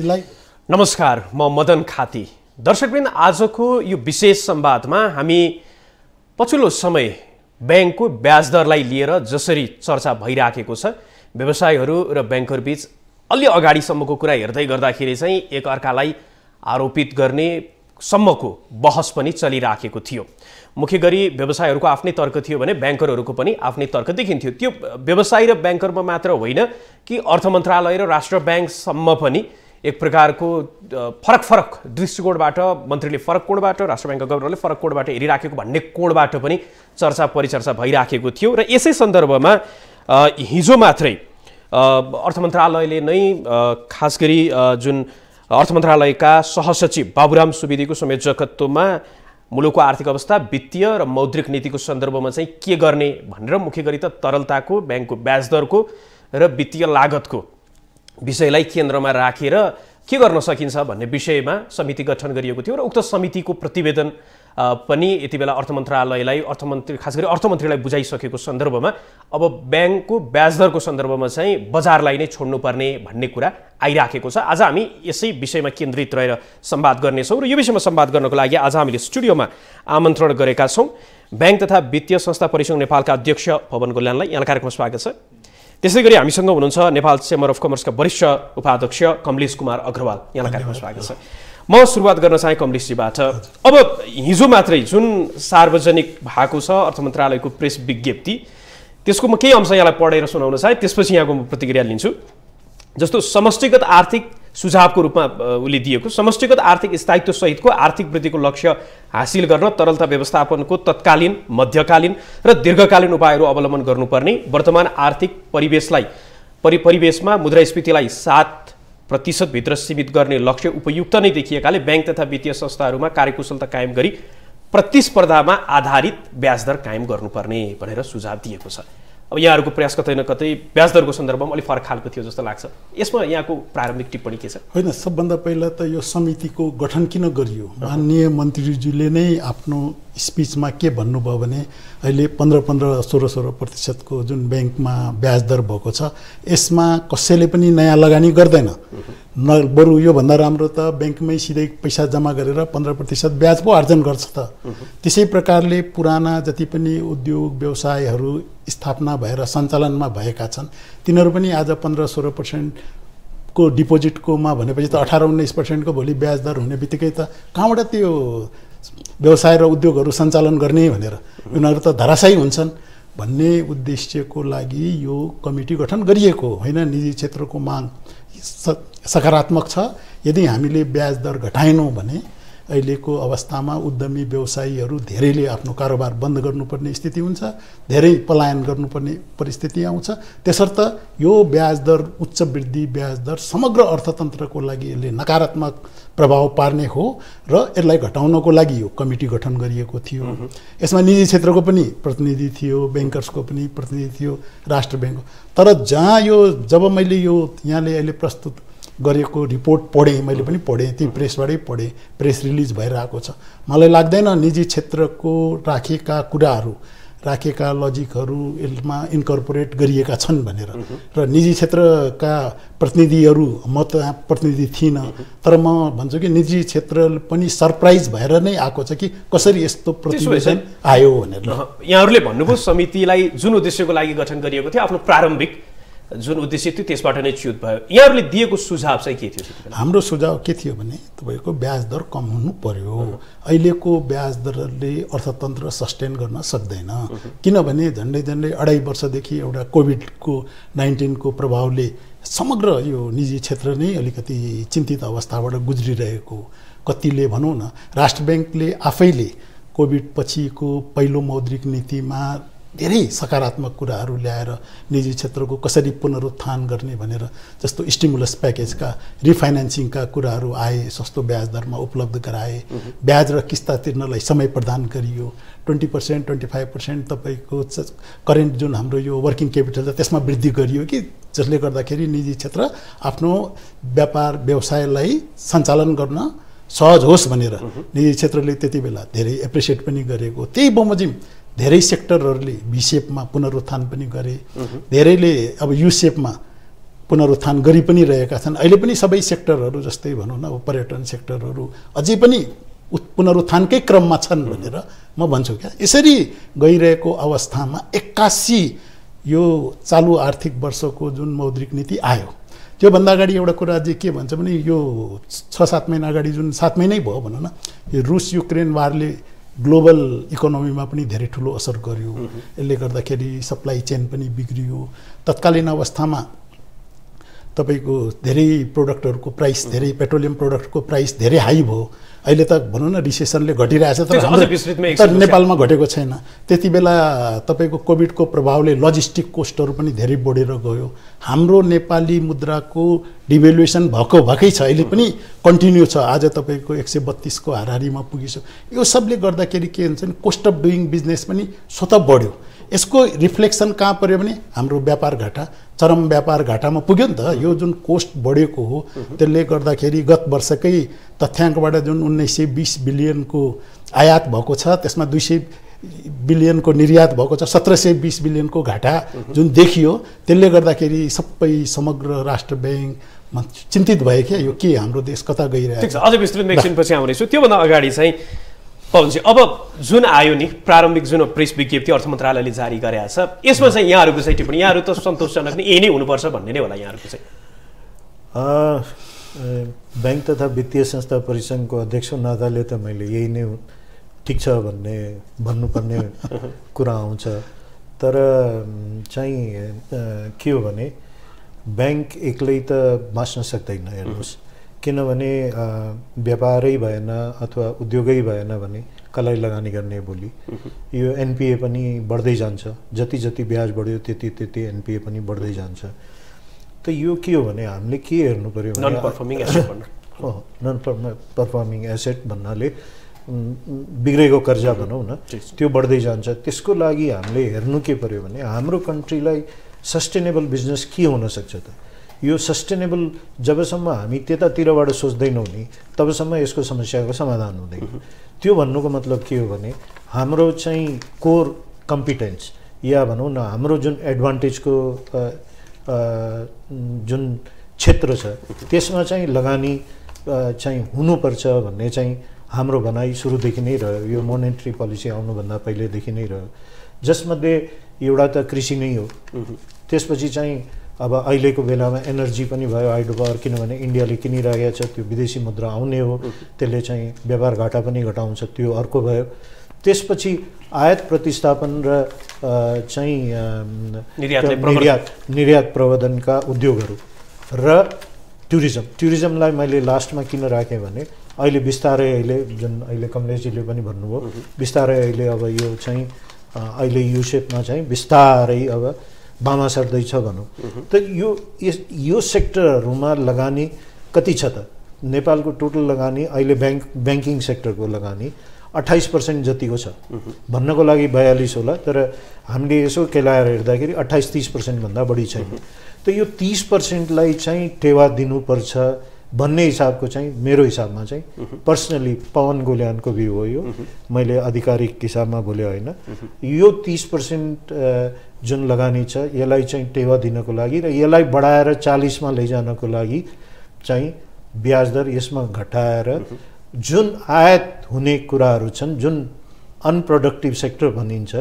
यसलाई नमस्कार, म मदन खाती। दर्शकवृन्द, आजको यो विशेष संवादमा हामी पछिल्लो समय बैंकको ब्याज दरलाई लिएर जसरी चर्चा भइराखेको छ, व्यवसायीहरू र बैंकरबीच अलि अगाडिसम्मको कुरा हेर्दै गर्दाखेरि चाहिँ एक अर्कालाई आरोपित गर्ने सम्मको बहस पनि चलिराखेको थियो। मुख्य गरी व्यवसायीहरूको आफ्नै तर्क थियो भने बैंकरहरूको पनि आफ्नै तर्क देखिन्थ्यो। त्यो व्यवसायी र बैंकरमा मात्र होइन कि अर्थ मन्त्रालय र राष्ट्र बैंकसम्म पनि एक प्रकारको फरक दृष्टिकोणबाट मन्त्रीले फरक कोणबाट, राष्ट्र बैंकका गभर्नरले फरक कोणबाट हेरिराखेको भन्ने कोणबाट पनि चर्चा परिचर्चा भइराखेको थियो। र यसै सन्दर्भमा हिजो मात्रै अर्थ मन्त्रालयले नै खास गरी जुन अर्थ मन्त्रालयका सहसचिव बाबुराम सुवेदीको संयोजकत्वमा मुलुकको आर्थिक अवस्था, वित्तीय र मौद्रिक नीतिको सन्दर्भमा चाहिँ के गर्ने भनेर मुख्य गरी त तरलताको, बैंकको ब्याज दरको र वित्तीय लागतको विषयलाई केन्द्रमा राखेर के गर्न सकिन्छ भन्ने विषयमा समिति गठन गरिएको थियो र उक्त समितिको प्रतिवेदन पनि यति बेला अर्थ मन्त्रालयलाई, खास गरी अर्थमन्त्रीलाई बुझाइसकेको सन्दर्भमा अब बैंकको ब्याज दरको सन्दर्भमा चाहिँ बजारलाई नै छोड्नुपर्ने भन्ने कुरा आइराखेको छ। आज हामी यसै विषयमा केन्द्रित रहेर संवाद गर्नेछौँ र यो विषयमा संवाद गर्नको लागि आज हामीले स्टुडियोमा आमन्त्रण गरेका छौँ बैंक तथा वित्तीय संस्था परिसंघ नेपालका अध्यक्ष पवन गोल्यानलाई। यहाँ कार्यक्रममा स्वागत छ। त्यसै गरी हामीसँग हुनुहुन्छ नेपाल चेम्बर अफ कमर्सका वरिष्ठ उपाध्यक्ष कमलेश कुमार अग्रवाल। यहाँ कार्यक्रममा स्वागत छ। म सुरुवात गर्न चाहे कमलेशजीबाट। अब हिजो मात्रै जुन सार्वजनिक भएको छ अर्थ मन्त्रालयको प्रेस विज्ञप्ति, त्यसको म केही अंश यहाँलाई पढेर सुनाउन चाहे, त्यसपछि यहाँको म प्रतिक्रिया लिन्छु। जस्तो समष्टिगत आर्थिक सुझावको रूपमा उसले दिएको, समष्टिगत आर्थिक स्थायित्व सहितको आर्थिक वृद्धिको लक्ष्य हासिल गर्न तरलता व्यवस्थापनको तत्कालीन, मध्यकालीन र दीर्घकालीन उपायहरू अवलम्बन गर्नुपर्ने, वर्तमान आर्थिक परिवेशमा मुद्रास्फीतिलाई 7% भित्र सीमित गर्ने लक्ष्य उपयुक्त नै देखिएकाले बैंक तथा वित्तीय संस्थाहरूमा कार्यकुशलता कायम गरी प्रतिस्पर्धामा आधारित ब्याज दर कायम गर्नुपर्ने भनेर सुझाव दिएको छ। अब यहाँहरूको प्रयास कतै न कतै ब्याज दरको सन्दर्भमा अलिक फरक खालको थियो जस्तो लाग्छ। यसमा यहाँको प्रारम्भिक टिप्पणी के छ? होइन, सबभन्दा पहिला त यो समितिको गठन किन गरियो? माननीय मन्त्रीज्यूले नै आफ्नो स्पिचमा के भन्नुभयो भने अहिले 15-16% जुन बैंकमा ब्याज दर भएको छ, यसमा कसैले पनि नयाँ लगानी गर्दैन। बरु योभन्दा राम्रो त बैंकमै सिधै पैसा जम्मा गरेर 15% ब्याज पो आर्जन गर्छ त। त्यसै प्रकारले पुराना जति पनि उद्योग व्यवसायहरू स्थापना भएर सञ्चालनमा भएका छन्, तिनीहरू पनि आज 15-16% को डिपोजिटकोमा भनेपछि त 18-19% को भोलि ब्याज दर हुने बित्तिकै त कहाँबाट त्यो व्यवसाय र उद्योगहरू सञ्चालन गर्ने भनेर उनीहरू त धराशायी हुन्छन् भन्ने उद्देश्यको लागि यो कमिटी गठन गरिएको होइन। निजी क्षेत्रको माग सकारात्मक छ। यदि हामीले ब्याज दर घटाएनौँ भने अहिलेको अवस्थामा उद्यमी व्यवसायीहरू धेरैले आफ्नो कारोबार बन्द गर्नुपर्ने स्थिति हुन्छ, धेरै पलायन गर्नुपर्ने परिस्थिति आउँछ। त्यसर्थ यो ब्याज दर, उच्च वृद्धि ब्याज दर समग्र अर्थतन्त्रको लागि यसले नकारात्मक प्रभाव पार्ने हो र यसलाई घटाउनको लागि यो कमिटी गठन गरिएको थियो। यसमा निजी क्षेत्रको पनि प्रतिनिधि थियो, बैंकर्सको पनि प्रतिनिधि थियो, राष्ट्र बैंकको। तर जब मैले यो यहाँले अहिले प्रस्तुत गरेको रिपोर्ट पढेँ, मैले पनि पढेँ, ती प्रेसबाटै पढेँ, प्रेस रिलिज भइरहेको छ। मलाई लाग्दैन निजी क्षेत्रको राखेका कुराहरू, राखेका लजिकहरू यसमा इन्कर्पोरेट गरिएका छन् भनेर। र निजी क्षेत्रका प्रतिनिधिहरू, म त प्रतिनिधि थिइनँ, तर म भन्छु कि निजी क्षेत्र पनि सरप्राइज भएर नै आएको छ कि कसरी यस्तो प्रतिवेदन आयो भनेर। यहाँहरूले भन्नुभयो समितिलाई जुन उद्देश्यको लागि गठन गरिएको थियो, आफ्नो प्रारम्भिक जुन उद्देश्य थियो त्यसबाट नै च्युत भयो। यहाँहरूले दिएको सुझाव चाहिँ के थियो? हाम्रो सुझाव के थियो भने तपाईँको ब्याज दर कम हुनु पर्यो। अहिलेको ब्याज दरले अर्थतन्त्र सस्टेन गर्न सक्दैन, किनभने झन्डै 2.5 वर्षदेखि एउटा कोभिड-19 को प्रभावले समग्र यो निजी क्षेत्र नै अलिकति चिन्तित अवस्थाबाट गुज्रिरहेको। कतिले भनौँ न, राष्ट्र बैंकले आफैले कोभिड पछिको पहिलो मौद्रिक नीतिमा धेरै सकारात्मक कुराहरू ल्याएर निजी क्षेत्रको कसरी पुनरुत्थान गर्ने भनेर, जस्तो स्टिमुलस प्याकेजका, रिफाइनेन्सिङका कुराहरू आए, सस्तो ब्याज दरमा उपलब्ध गराए, ब्याज र किस्ता तिर्नलाई समय प्रदान गरियो, 20%, 25% तपाईँको करेन्ट जुन हाम्रो यो वर्किङ क्यापिटल छ त्यसमा वृद्धि गरियो कि जसले गर्दाखेरि निजी क्षेत्र आफ्नो व्यापार व्यवसायलाई सञ्चालन गर्न सहज होस् भनेर निजी क्षेत्रले त्यति बेला धेरै एप्रिसिएट पनि गरेको। त्यही बमोजिम धेरै सेक्टरहरूले भी शेपमा पुनरुत्थान पनि गरे, धेरैले अब यू शेपमा पुनरुत्थान गरि पनि रहेका छन्। अहिले पनि सबै सेक्टरहरू जस्तै भनौँ न पर्यटन सेक्टरहरू अझै पनि पुनरुत्थानकै क्रममा छन् भनेर म भन्छु क्या। यसरी गइरहेको अवस्थामा 81 यो चालु आर्थिक वर्षको जुन मौद्रिक नीति आयो त्योभन्दा अगाडि एउटा कुरा चाहिँ के भन्छ भने यो 6-7 महिना अगाडि जुन 7 महिनै भयो भनौँ न यो रुस युक्रेन वारले ग्लोबल इकोनोमीमा पनि धेरै ठुलो असर गर्यो। यसले गर्दाखेरि सप्लाई चेन पनि बिग्रियो। तत्कालीन अवस्थामा तपाईको धेरै प्रोडक्टहरूको प्राइस धेरै पेट्रोलियम प्रोडक्टको प्राइस धेरै हाई भयो। अहिले त भनौँ न रिसेसनले घटिरहेछ तर नेपालमा घटेको छैन। त्यति बेला तपाईँको कोभिडको प्रभावले लजिस्टिक कोस्टहरू पनि धेरै बढेर गयो। हाम्रो नेपाली मुद्राको डिभ्यालुएसन भएकै छ, अहिले पनि कन्टिन्यू छ। आज तपाईँको 132 को हाराहारीमा पुगिसक्यो। यो सबले गर्दाखेरि के हुन्छ भने कोस्ट अफ डुइङ बिजनेस पनि स्वतः बढ्यो। यसको रिफ्लेक्सन कहाँ पर्यो भने हाम्रो व्यापार घाटा, चरम व्यापार घाटामा पुग्यो नि त। यो जुन कोस्ट बढेको हो त्यसले गर्दाखेरि गत वर्षकै तथ्याङ्कबाट जुन 1920 बिलियनको आयात भएको छ त्यसमा 200 बिलियनको निर्यात भएको छ। 1720 बिलियनको घाटा जुन देखियो त्यसले गर्दाखेरि सबै समग्र राष्ट्र ब्याङ्क चिन्तित भयो क्या यो के हाम्रो देश कता गइरहेको छ। अझै विस्तृत एकछिनपछि आउनेछु। त्योभन्दा अगाडि चाहिँ पवनजी अब जुन आयो नि प्रारम्भिक जुन प्रेस विज्ञप्ति अर्थ मन्त्रालयले जारी गरेको छ यसमा चाहिँ यहाँहरूको चाहिँ टिप्पणी यहाँहरू त सन्तोषजनक नै यही नै हुनुपर्छ भन्ने नै होला यहाँहरूको चाहिँ? बैंक तथा वित्तीय संस्था परिसङ्घको अध्यक्ष नाताले त मैले यही नै ठिक छ भन्नुपर्ने कुरा आउँछ। तर चाहिँ के हो भने बैंक एक्लै त बाँच्न सक्दैन। हेर्नुहोस् किनभने व्यापारै भएन अथवा उद्योगै भएन भने कसलाई लगानी गर्ने भोलि यो एनपिए पनि बढ्दै जान्छ। जति जति ब्याज बढ्यो त्यति एनपिए पनि बढ्दै जान्छ। त यो के हो भने हामीले के हेर्नु पर्यो भने नन पर्फर्मिङ एसेट भन्नाले बिग्रेको कर्जा भनौँ न त्यो बढ्दै जान्छ। त्यसको लागि हामीले हेर्नु के पर्यो भने हाम्रो कन्ट्रीलाई सस्टेनेबल बिजनेस के हुन सक्छ त। यो सस्टेनेबल जबसम्म हामी त्यतातिरबाट सोच्दैनौँ नि तबसम्म यसको समस्याको समाधान हुँदैन। त्यो भन्नुको मतलब के हो भने हाम्रो चाहिँ कोर कम्पिटेन्स या भनौँ न हाम्रो जुन एडभान्टेजको जुन क्षेत्र छ त्यसमा चाहिँ लगानी चाहिँ हुनुपर्छ भन्ने चाहिँ हाम्रो भनाइ सुरुदेखि नै रह्यो। यो मोनेटरी पोलिसी आउनुभन्दा पहिलेदेखि नै रह्यो। जसमध्ये एउटा त कृषि नै हो। त्यसपछि चाहिँ अब अहिलेको बेलामा एनर्जी पनि भयो हाइड्रो पावर किनभने इन्डियाले किनिरहेको छ त्यो विदेशी मुद्रा आउने हो त्यसले चाहिँ व्यापार घाटा पनि घटाउँछ त्यो अर्को भयो। त्यसपछि आयात प्रतिस्थापन र चाहिँ निर्यात प्रवर्धनका उद्योगहरू र टुरिज्मलाई मैले लास्टमा किन राखेँ भने अहिले बिस्तारै अहिले जुन अहिले कमलेशजीले पनि भन्नुभयो बिस्तारै अहिले अब यो चाहिँ अहिले यु सेपमा चाहिँ बिस्तारै अब बामा सर्दैछ भनौँ। त यो सेक्टरहरूमा लगानी कति छ त? नेपालको टोटल लगानी अहिले ब्याङ्किङ सेक्टरको लगानी 28% जतिको छ भन्नको लागि 42 होला। तर हामीले यसो केलाएर हेर्दाखेरि 28-30% भन्दा बढी छैन। त यो 30%लाई चाहिँ टेवा दिनुपर्छ भन्ने हिसाबको चाहिँ मेरो हिसाबमा चाहिँ पर्सनली पवन गोल्यानको भ्यू हो। यो मैले आधिकारिक हिसाबमा बोले होइन। यो 30% जुन लगानी छ यसलाई चाहिँ टेवा दिनको लागि र यसलाई बढाएर 40 मा लैजानको लागि चाहिँ ब्याज दर यसमा घटाएर जुन आयात हुने कुराहरू छन् जुन अनप्रोडक्टिभ सेक्टर भनिन्छ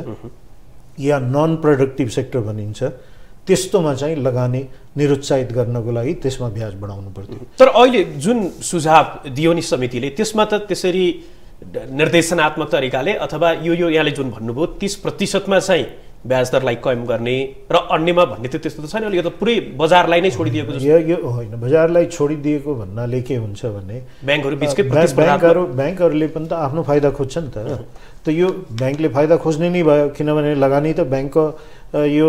या नन प्रोडक्टिभ सेक्टर भनिन्छ त्यस्तोमा चाहिँ लगानी निरुत्साहित गर्नको लागि त्यसमा ब्याज बढाउनु पर्थ्यो। तर अहिले जुन सुझाव दियो नि समितिले त्यसमा त त्यसरी निर्देशनात्मक तरिकाले अथवा यो यहाँले जुन भन्नुभयो 30% मा चाहिँ ब्याज दरलाई कायम गर्ने र अन्यमा भन्ने त त्यस्तो त छैन। यो त पुरै बजारलाई नै छोडिदिएको जस्तो। यो होइन बजारलाई छोडिदिएको भन्नाले के हुन्छ भने ब्याङ्कहरू बिचकै ब्याङ्कहरूले पनि त आफ्नो फाइदा खोज्छ नि त यो ब्याङ्कले फाइदा खोज्ने नै भयो किनभने लगानी त ब्याङ्कको यो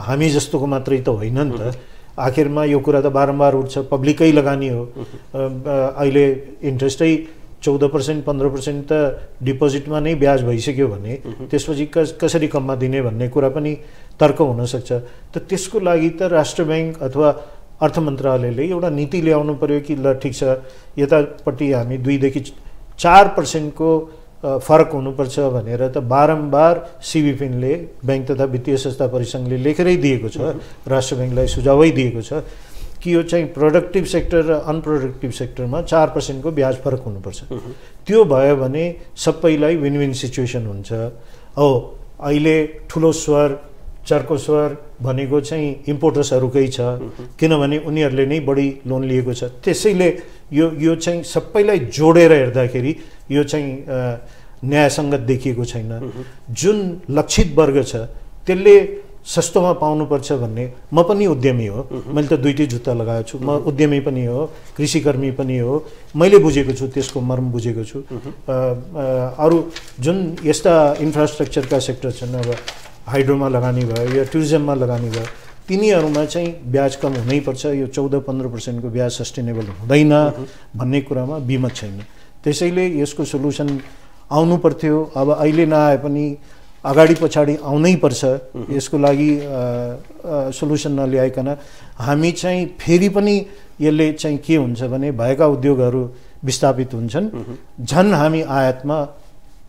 हामी जस्तोको मात्रै त होइन नि त। आखिरमा यो कुरा त बारम्बार उठ्छ पब्लिकै लगानी हो। अहिले इन्ट्रेस्टै 14% 15% त डिपोजिटमा नै ब्याज भइसक्यो भने त्यसपछि कसरी कममा दिने भन्ने कुरा पनि तर्क हुनसक्छ। त त्यसको लागि त राष्ट्र ब्याङ्क अथवा अर्थ मन्त्रालयले एउटा नीति ल्याउनु पर्यो कि ल ठिक छ यतापट्टि हामी 2 देखि 4% को फरक हुनुपर्छ भनेर त बारम्बार सिबिपिनले ब्याङ्क तथा वित्तीय संस्था परिसङ्घले लेखेरै दिएको छ। राष्ट्र ब्याङ्कलाई सुझावै दिएको छ। कि यो चाहिँ प्रोडक्टिभ सेक्टर र अनप्रोडक्टिभ सेक्टरमा 4% को ब्याज फरक हुनुपर्छ। त्यो भयो भने सबैलाई विन विन सिचुएसन हुन्छ। हो अहिले ठुलो स्वर चर्को स्वर भनेको चाहिँ इम्पोर्टर्सहरूकै छ, किनभने उनीहरूले नै बढी लोन लिएको छ। त्यसैले यो चाहिँ सबैलाई जोडेर हेर्दाखेरि यो चाहिँ न्यायसङ्गत देखिएको छैन। जुन लक्षित वर्ग छ त्यसले सस्तोमा पाउनुपर्छ भन्ने, म पनि उद्यमी हो, मैले त दुईटै जुत्ता लगाएको छु, म उद्यमी पनि हो, कृषिकर्मी पनि हो, मैले बुझेको छु, त्यसको मर्म बुझेको छु। अरू जुन यस्ता इन्फ्रास्ट्रक्चरका सेक्टर छन्, अब हाइड्रोमा लगानी भयो या टुरिज्ममा लगानी भयो, तिनीहरूमा चाहिँ ब्याज कम हुनैपर्छ। यो 14-15% को ब्याज सस्टेनेबल हुँदैन भन्ने कुरामा बिमत छैन। त्यसैले यसको सोलुसन आउनु पर्थ्यो। अब अहिले नआए पनि अगाडि पछाडि आउनै पर्छ। यसको लागि सोलुसन नल्याइकन हामी चाहिँ फेरि पनि यसले चाहिँ के हुन्छ भने भएका उद्योगहरू विस्थापित हुन्छन्, झन् हामी आयातमा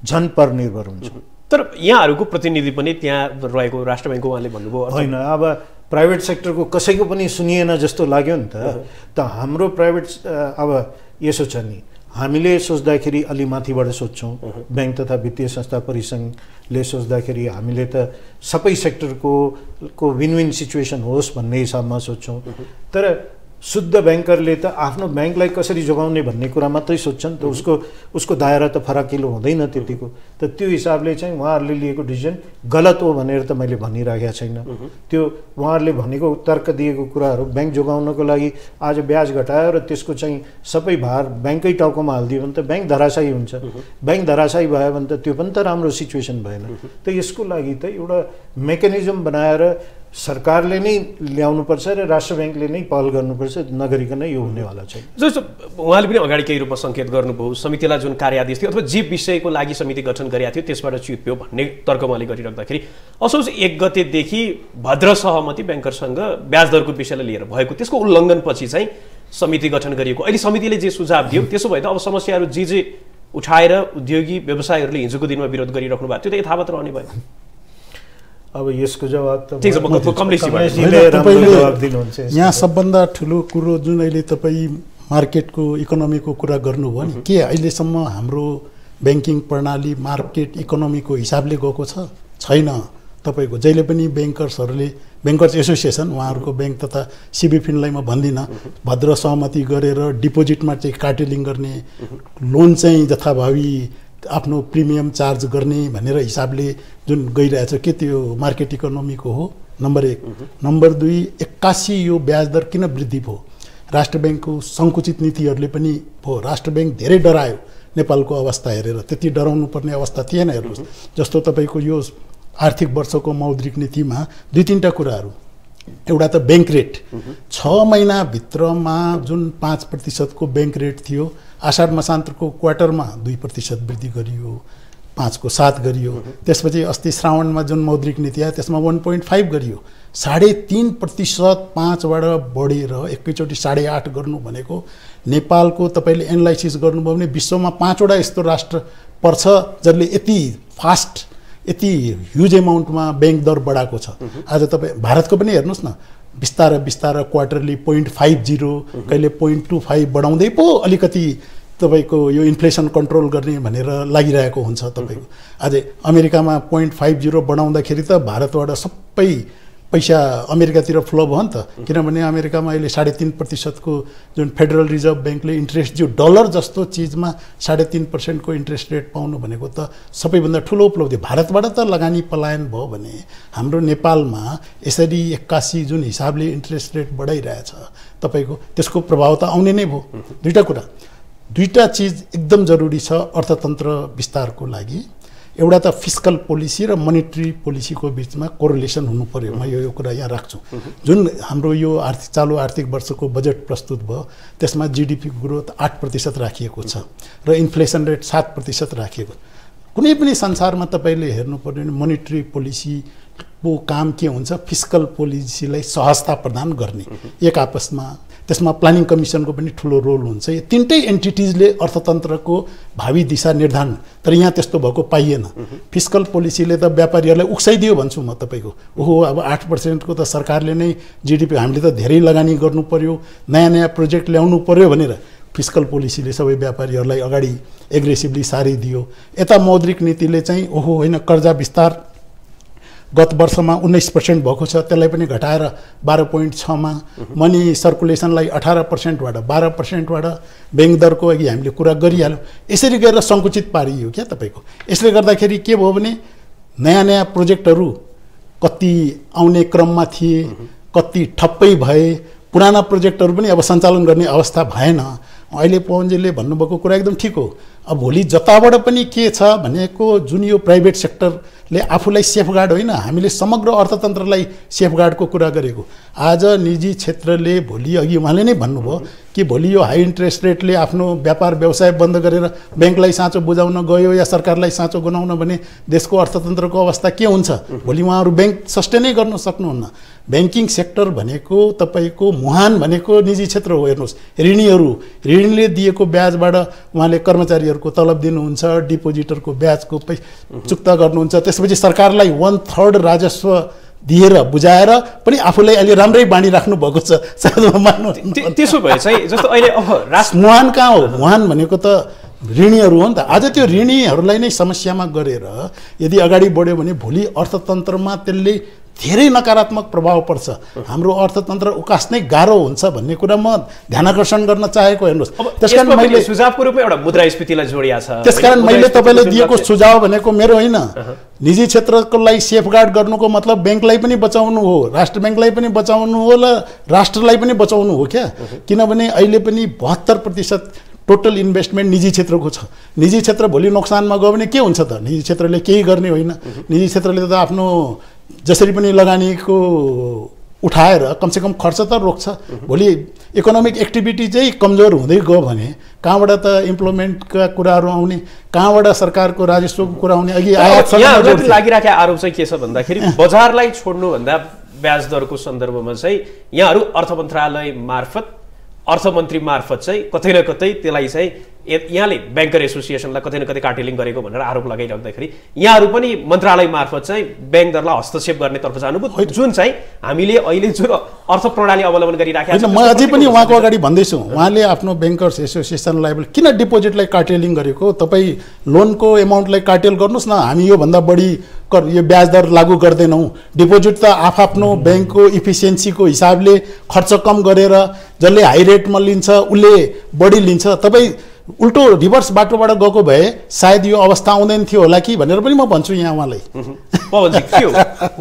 झन् परनिर्भर हुन्छौँ। तर यहाँहरूको प्रतिनिधि पनि त्यहाँ रहेको राष्ट्र ब्याङ्कको उहाँले भन्नुभयो होइन, अब प्राइभेट सेक्टरको कसैको पनि सुनिएन जस्तो लाग्यो नि त हाम्रो प्राइभेट अब यसो छ नि, हामीले सोच्दाखेरि अलि माथिबाट सोच्छौँ। ब्याङ्क तथा वित्तीय संस्था परिसङ्घले सोच्दाखेरि हामीले त सबै सेक्टरको विन विन सिचुएसन होस् भन्ने हिसाबमा सोच्छौँ। तर शुद्ध ब्याङ्करले त आफ्नो ब्याङ्कलाई कसरी जोगाउने भन्ने कुरा मात्रै सोध्छन्, त उसको दायरा त फराकिलो हुँदैन त्यतिको। त त्यो हिसाबले चाहिँ उहाँहरूले लिएको डिसिजन गलत हो भनेर त मैले भनिराखेको छैन। त्यो उहाँहरूले भनेको तर्क दिएको कुराहरू ब्याङ्क जोगाउनको लागि आज ब्याज घटायो र त्यसको चाहिँ सबै भार ब्याङ्कै टाउकोमा हालिदियो भने त ब्याङ्क धराशायी हुन्छ। ब्याङ्क धराशायी भयो भने त त्यो पनि त राम्रो सिचुएसन भएन। त यसको लागि त एउटा मेकानिजम बनाएर सरकारले नै ल्याउनुपर्छ र राष्ट्र ब्याङ्कले नै पहल गर्नुपर्छ, नगरिकन यो हुनेवाला छैन। जस्तो उहाँले पनि अगाडि केही रूपमा सङ्केत गर्नुभयो, समितिलाई जुन कार्यादेश थियो अथवा जे विषयको लागि समिति गठन गरेका थियो त्यसबाट च्युत्यो भन्ने तर्क उहाँले गरिराख्दाखेरि असोज 1 गतेदेखि भद्र सहमति ब्याङ्करसँग ब्याज दरको विषयलाई लिएर भएको, त्यसको उल्लङ्घनपछि चाहिँ समिति गठन गरिएको। अहिले समितिले जे सुझाव दियो त्यसो भए त अब समस्याहरू जे उठाएर उद्योगी व्यवसायहरूले हिजोको दिनमा विरोध गरिराख्नु भएको त्यो त यथावत रहने भयो। अब यसको जवाब त यहाँ सबभन्दा ठुलो कुरो जुन अहिले तपाईँ मार्केटको इकोनोमीको कुरा गर्नुभयो नि, के अहिलेसम्म हाम्रो ब्याङ्किङ प्रणाली मार्केट इकोनोमीको हिसाबले गएको छैन। तपाईँको जहिले पनि ब्याङ्कर्स एसोसिएसन उहाँहरूको ब्याङ्क तथा सिबिफिनलाई म भन्दिनँ, भद्र सहमति गरेर डिपोजिटमा चाहिँ कार्टेलिङ गर्ने, लोन चाहिँ जथाभावी आफ्नो प्रिमियम चार्ज गर्ने भनेर हिसाबले जुन गइरहेछ, के त्यो मार्केट इकोनोमीको हो? नम्बर 1। नम्बर 2, 81 यो ब्याज दर किन वृद्धि भयो? राष्ट्र ब्याङ्कको सङ्कुचित नीतिहरूले पनि भयो। राष्ट्र ब्याङ्क धेरै डरायो नेपालको अवस्था हेरेर, त्यति डराउनु पर्ने अवस्था थिएन। हेर्नुहोस्, जस्तो तपाईँको यो आर्थिक वर्षको मौद्रिक नीतिमा 2-3टा कुराहरू। एउटा त ब्याङ्क रेट, 6 महिनाभित्रमा जुन 5% को ब्याङ्क रेट थियो, आषाढ मसान्तको क्वार्टरमा 2% वृद्धि गरियो, 5 को 7 गरियो। त्यसपछि अस्ति श्रावणमा जुन मौद्रिक नीति आयो त्यसमा 1.5 गरियो। 3.5% 5बाट बढेर एकैचोटि 8.5 गर्नु भनेको नेपालको तपाईँले एनालाइसिस गर्नुभयो भने विश्वमा 5वटा यस्तो राष्ट्र पर्छ जसले यति फास्ट यति ह्युज एमाउन्टमा ब्याङ्क दर बढाएको छ। आज तपाईँ भारतको पनि हेर्नुहोस् न, बिस्तारै क्वार्टरली 0.50 कहिले 0.25 बढाउँदै पो अलिकति तपाईँको यो इन्फ्लेसन कन्ट्रोल गर्ने भनेर लागिरहेको हुन्छ तपाईँको। आज अमेरिकामा 0.50 बढाउँदाखेरि त भारतबाट सबै पैसा अमेरिकातिर फ्लो भयो नि त, किनभने अमेरिकामा अहिले 3.5% को जुन फेडरल रिजर्भ ब्याङ्कले इन्ट्रेस्ट दियो, डलर जस्तो चिजमा 3.5% को इन्ट्रेस्ट रेट पाउनु भनेको त सबैभन्दा ठुलो उपलब्धि। भारतबाट त लगानी पलायन भयो भने हाम्रो नेपालमा यसरी 81 जुन हिसाबले इन्ट्रेस्ट रेट बढाइरहेछ तपाईँको, त्यसको प्रभाव त आउने नै भयो। दुईटा चिज एकदम जरुरी छ अर्थतन्त्र विस्तारको लागि। एउटा त फिस्कल पोलिसी र मोनेटरी पोलिसीको बिचमा कोरिलेसन हुनु पर्यो। म यो कुरा यहाँ राख्छु। जुन हाम्रो यो चालु आर्थिक वर्षको बजेट प्रस्तुत भयो त्यसमा जीडीपी ग्रोथ 8% राखिएको छ र इन्फ्लेसन रेट 7% राखिएको। कुनै पनि संसारमा तपाईँले हेर्नु पर्यो भने मोनेटरी पोलिसी को काम के हुन्छ फिस्कल पोलिसीलाई सहजता प्रदान गर्ने एक आपसमा त्यसमा प्लानिङ कमिसनको पनि ठुलो रोल हुन्छ यो तीनटै एन्टिटिजले अर्थतन्त्रको भावी दिशा निर्धारण तर यहाँ त्यस्तो भएको पाइएन फिस्कल पोलिसीले त व्यापारीहरूलाई उक्साइदियो भन्छु म तपाईको ओहो अब 8% को त सरकारले नै जीडीपी हामीले त धेरै लगानी गर्नु पर्यो नयाँ प्रोजेक्ट ल्याउनु पर्यो भनेर फिस्कल पोलिसीले सबै व्यापारीहरूलाई अगाडि एग्रेसिभली सारिदियो यता मौद्रिक नीतिले चाहिँ ओहो होइन कर्जा विस्तार गत वर्षमा 19% भएको छ त्यसलाई पनि घटाएर 12.6 मा मनी सर्कुलेसनलाई 18% बाट 12% बाट बैंक दरको अघि हामीले कुरा गरिहाल्यौँ यसरी गरेर संकुचित पारियो क्या तपाईको यसले गर्दाखेरि के भयो भने नयाँ प्रोजेक्टहरू कति आउने क्रममा थिए कति ठप्पै भए पुराना प्रोजेक्टहरू पनि अब सञ्चालन गर्ने अवस्था भएन अहिले पवनजीले भन्नुभएको कुरा एकदम ठिक हो अब भोलि जताबाट पनि के छ भनेको जुन यो प्राइभेट सेक्टरले आफूलाई सेफगार्ड होइन हामीले समग्र अर्थतन्त्रलाई सेफगार्डको कुरा गरेको आज निजी क्षेत्रले भोलि अघि उहाँले नै भन्नुभयो कि भोलि यो हाई इन्ट्रेस्ट रेटले आफ्नो व्यापार व्यवसाय बन्द गरेर बैंकलाई साँचो बुझाउन गयो या सरकारलाई साँचो गुनाउन भने देशको अर्थतन्त्रको अवस्था के हुन्छ भोलि उहाँहरू बैंक सस्टेनै गर्न सक्नुहुन्न बैंकिङ सेक्टर भनेको तपाईको मुहान भनेको निजी क्षेत्र हो हेर्नुहोस् ऋणीले दिएको ब्याजबाट उहाँले कर्मचारीहरूको तलब दिनुहुन्छ डिपोजिटरको ब्याजको चुक्ता गर्नुहुन्छ त्यसपछि सरकारलाई 1/3 राजस्व दिएर बुझाएर पनि आफूलाई अहिले राम्रै बाँडी राख्नु भएको छ सायद मान्नु त्यसो भए चाहिँ जस्तो अहिले अब मुहान कहाँ हो मुहान भनेको त ऋणीहरू हो नि त आज त्यो ऋणीहरूलाई नै समस्यामा गरेर यदि अगाडि बढ्यो भने भोलि अर्थतन्त्रमा त्यसले धेरै नकारात्मक प्रभाव पर्छ हाम्रो अर्थतन्त्र उकास्नै गाह्रो हुन्छ भन्ने कुरा म ध्यानकर्षण गर्न चाहेको हेर्नुहोस् त्यसकारण मैले सुझावको रूपमा एउटा मुद्रास्फीतिलाई जोडिया छ त्यसकारण मैले तपाईले दिएको सुझाव भनेको मेरो होइन निजी क्षेत्रको लागि सेफगार्ड गर्नुको मतलब बैंकलाई पनि बचाउनु हो राष्ट्र बैंकलाई पनि बचाउनु हो र राष्ट्रलाई पनि बचाउनु हो क्या किनभने अहिले पनि 72% टोटल इन्भेस्टमेन्ट निजी क्षेत्रको छ निजी क्षेत्र भोलि नोक्सानमा गयो भने के हुन्छ त निजी क्षेत्रले केही गर्ने होइन निजी क्षेत्रले त आफ्नो जसरी पनि लगानीको उठाएर कमसेकम खर्च त रोक्छ भोलि इकोनोमिक एक्टिभिटी चाहिँ कमजोर हुँदै गयो भने कहाँबाट त इम्प्लोइमेन्टका कुराहरू आउने कहाँबाट सरकारको राजस्वको कुरा आउने अघि आयात लागिराखेको आरोप चाहिँ के छ भन्दाखेरि बजारलाई छोड्नुभन्दा ब्याज दरको सन्दर्भमा चाहिँ यहाँहरू अर्थ मन्त्रालय मार्फत अर्थमन्त्री मार्फत चाहिँ कतै न कतै त्यसलाई चाहिँ यहाँले ब्याङ्कर एसोसिएसनलाई कतै न कतै कार्टेलिङ गरेको भनेर आरोप लगाइराख्दाखेरि यहाँहरू पनि मन्त्रालय मार्फत चाहिँ ब्याङ्क दरलाई हस्तक्षेप गर्नेतर्फ जानुभयो जुन चाहिँ हामीले अहिले जुन अर्थ प्रणाली अवलम्बन गरिराखेका छौँ म अझै पनि उहाँको अगाडि भन्दैछु उहाँले आफ्नो ब्याङ्कर्स एसोसिएसनलाई किन डिपोजिटलाई कार्टेलिङ गरेको तपाईँ लोनको एमाउन्टलाई कार्टेल गर्नुहोस् न हामी योभन्दा बढी यो ब्याज दर लागू गर्दैनौँ डिपोजिट त आफ्नो ब्याङ्कको इफिसियन्सीको हिसाबले खर्च कम गरेर जसले हाई रेटमा लिन्छ उसले बढी लिन्छ तपाईँ उल्टो रिभर्स बाटोबाट गएको भए सायद यो अवस्था आउँदैन थियो होला कि भनेर पनि म भन्छु यहाँ उहाँलाई पवनजी के हो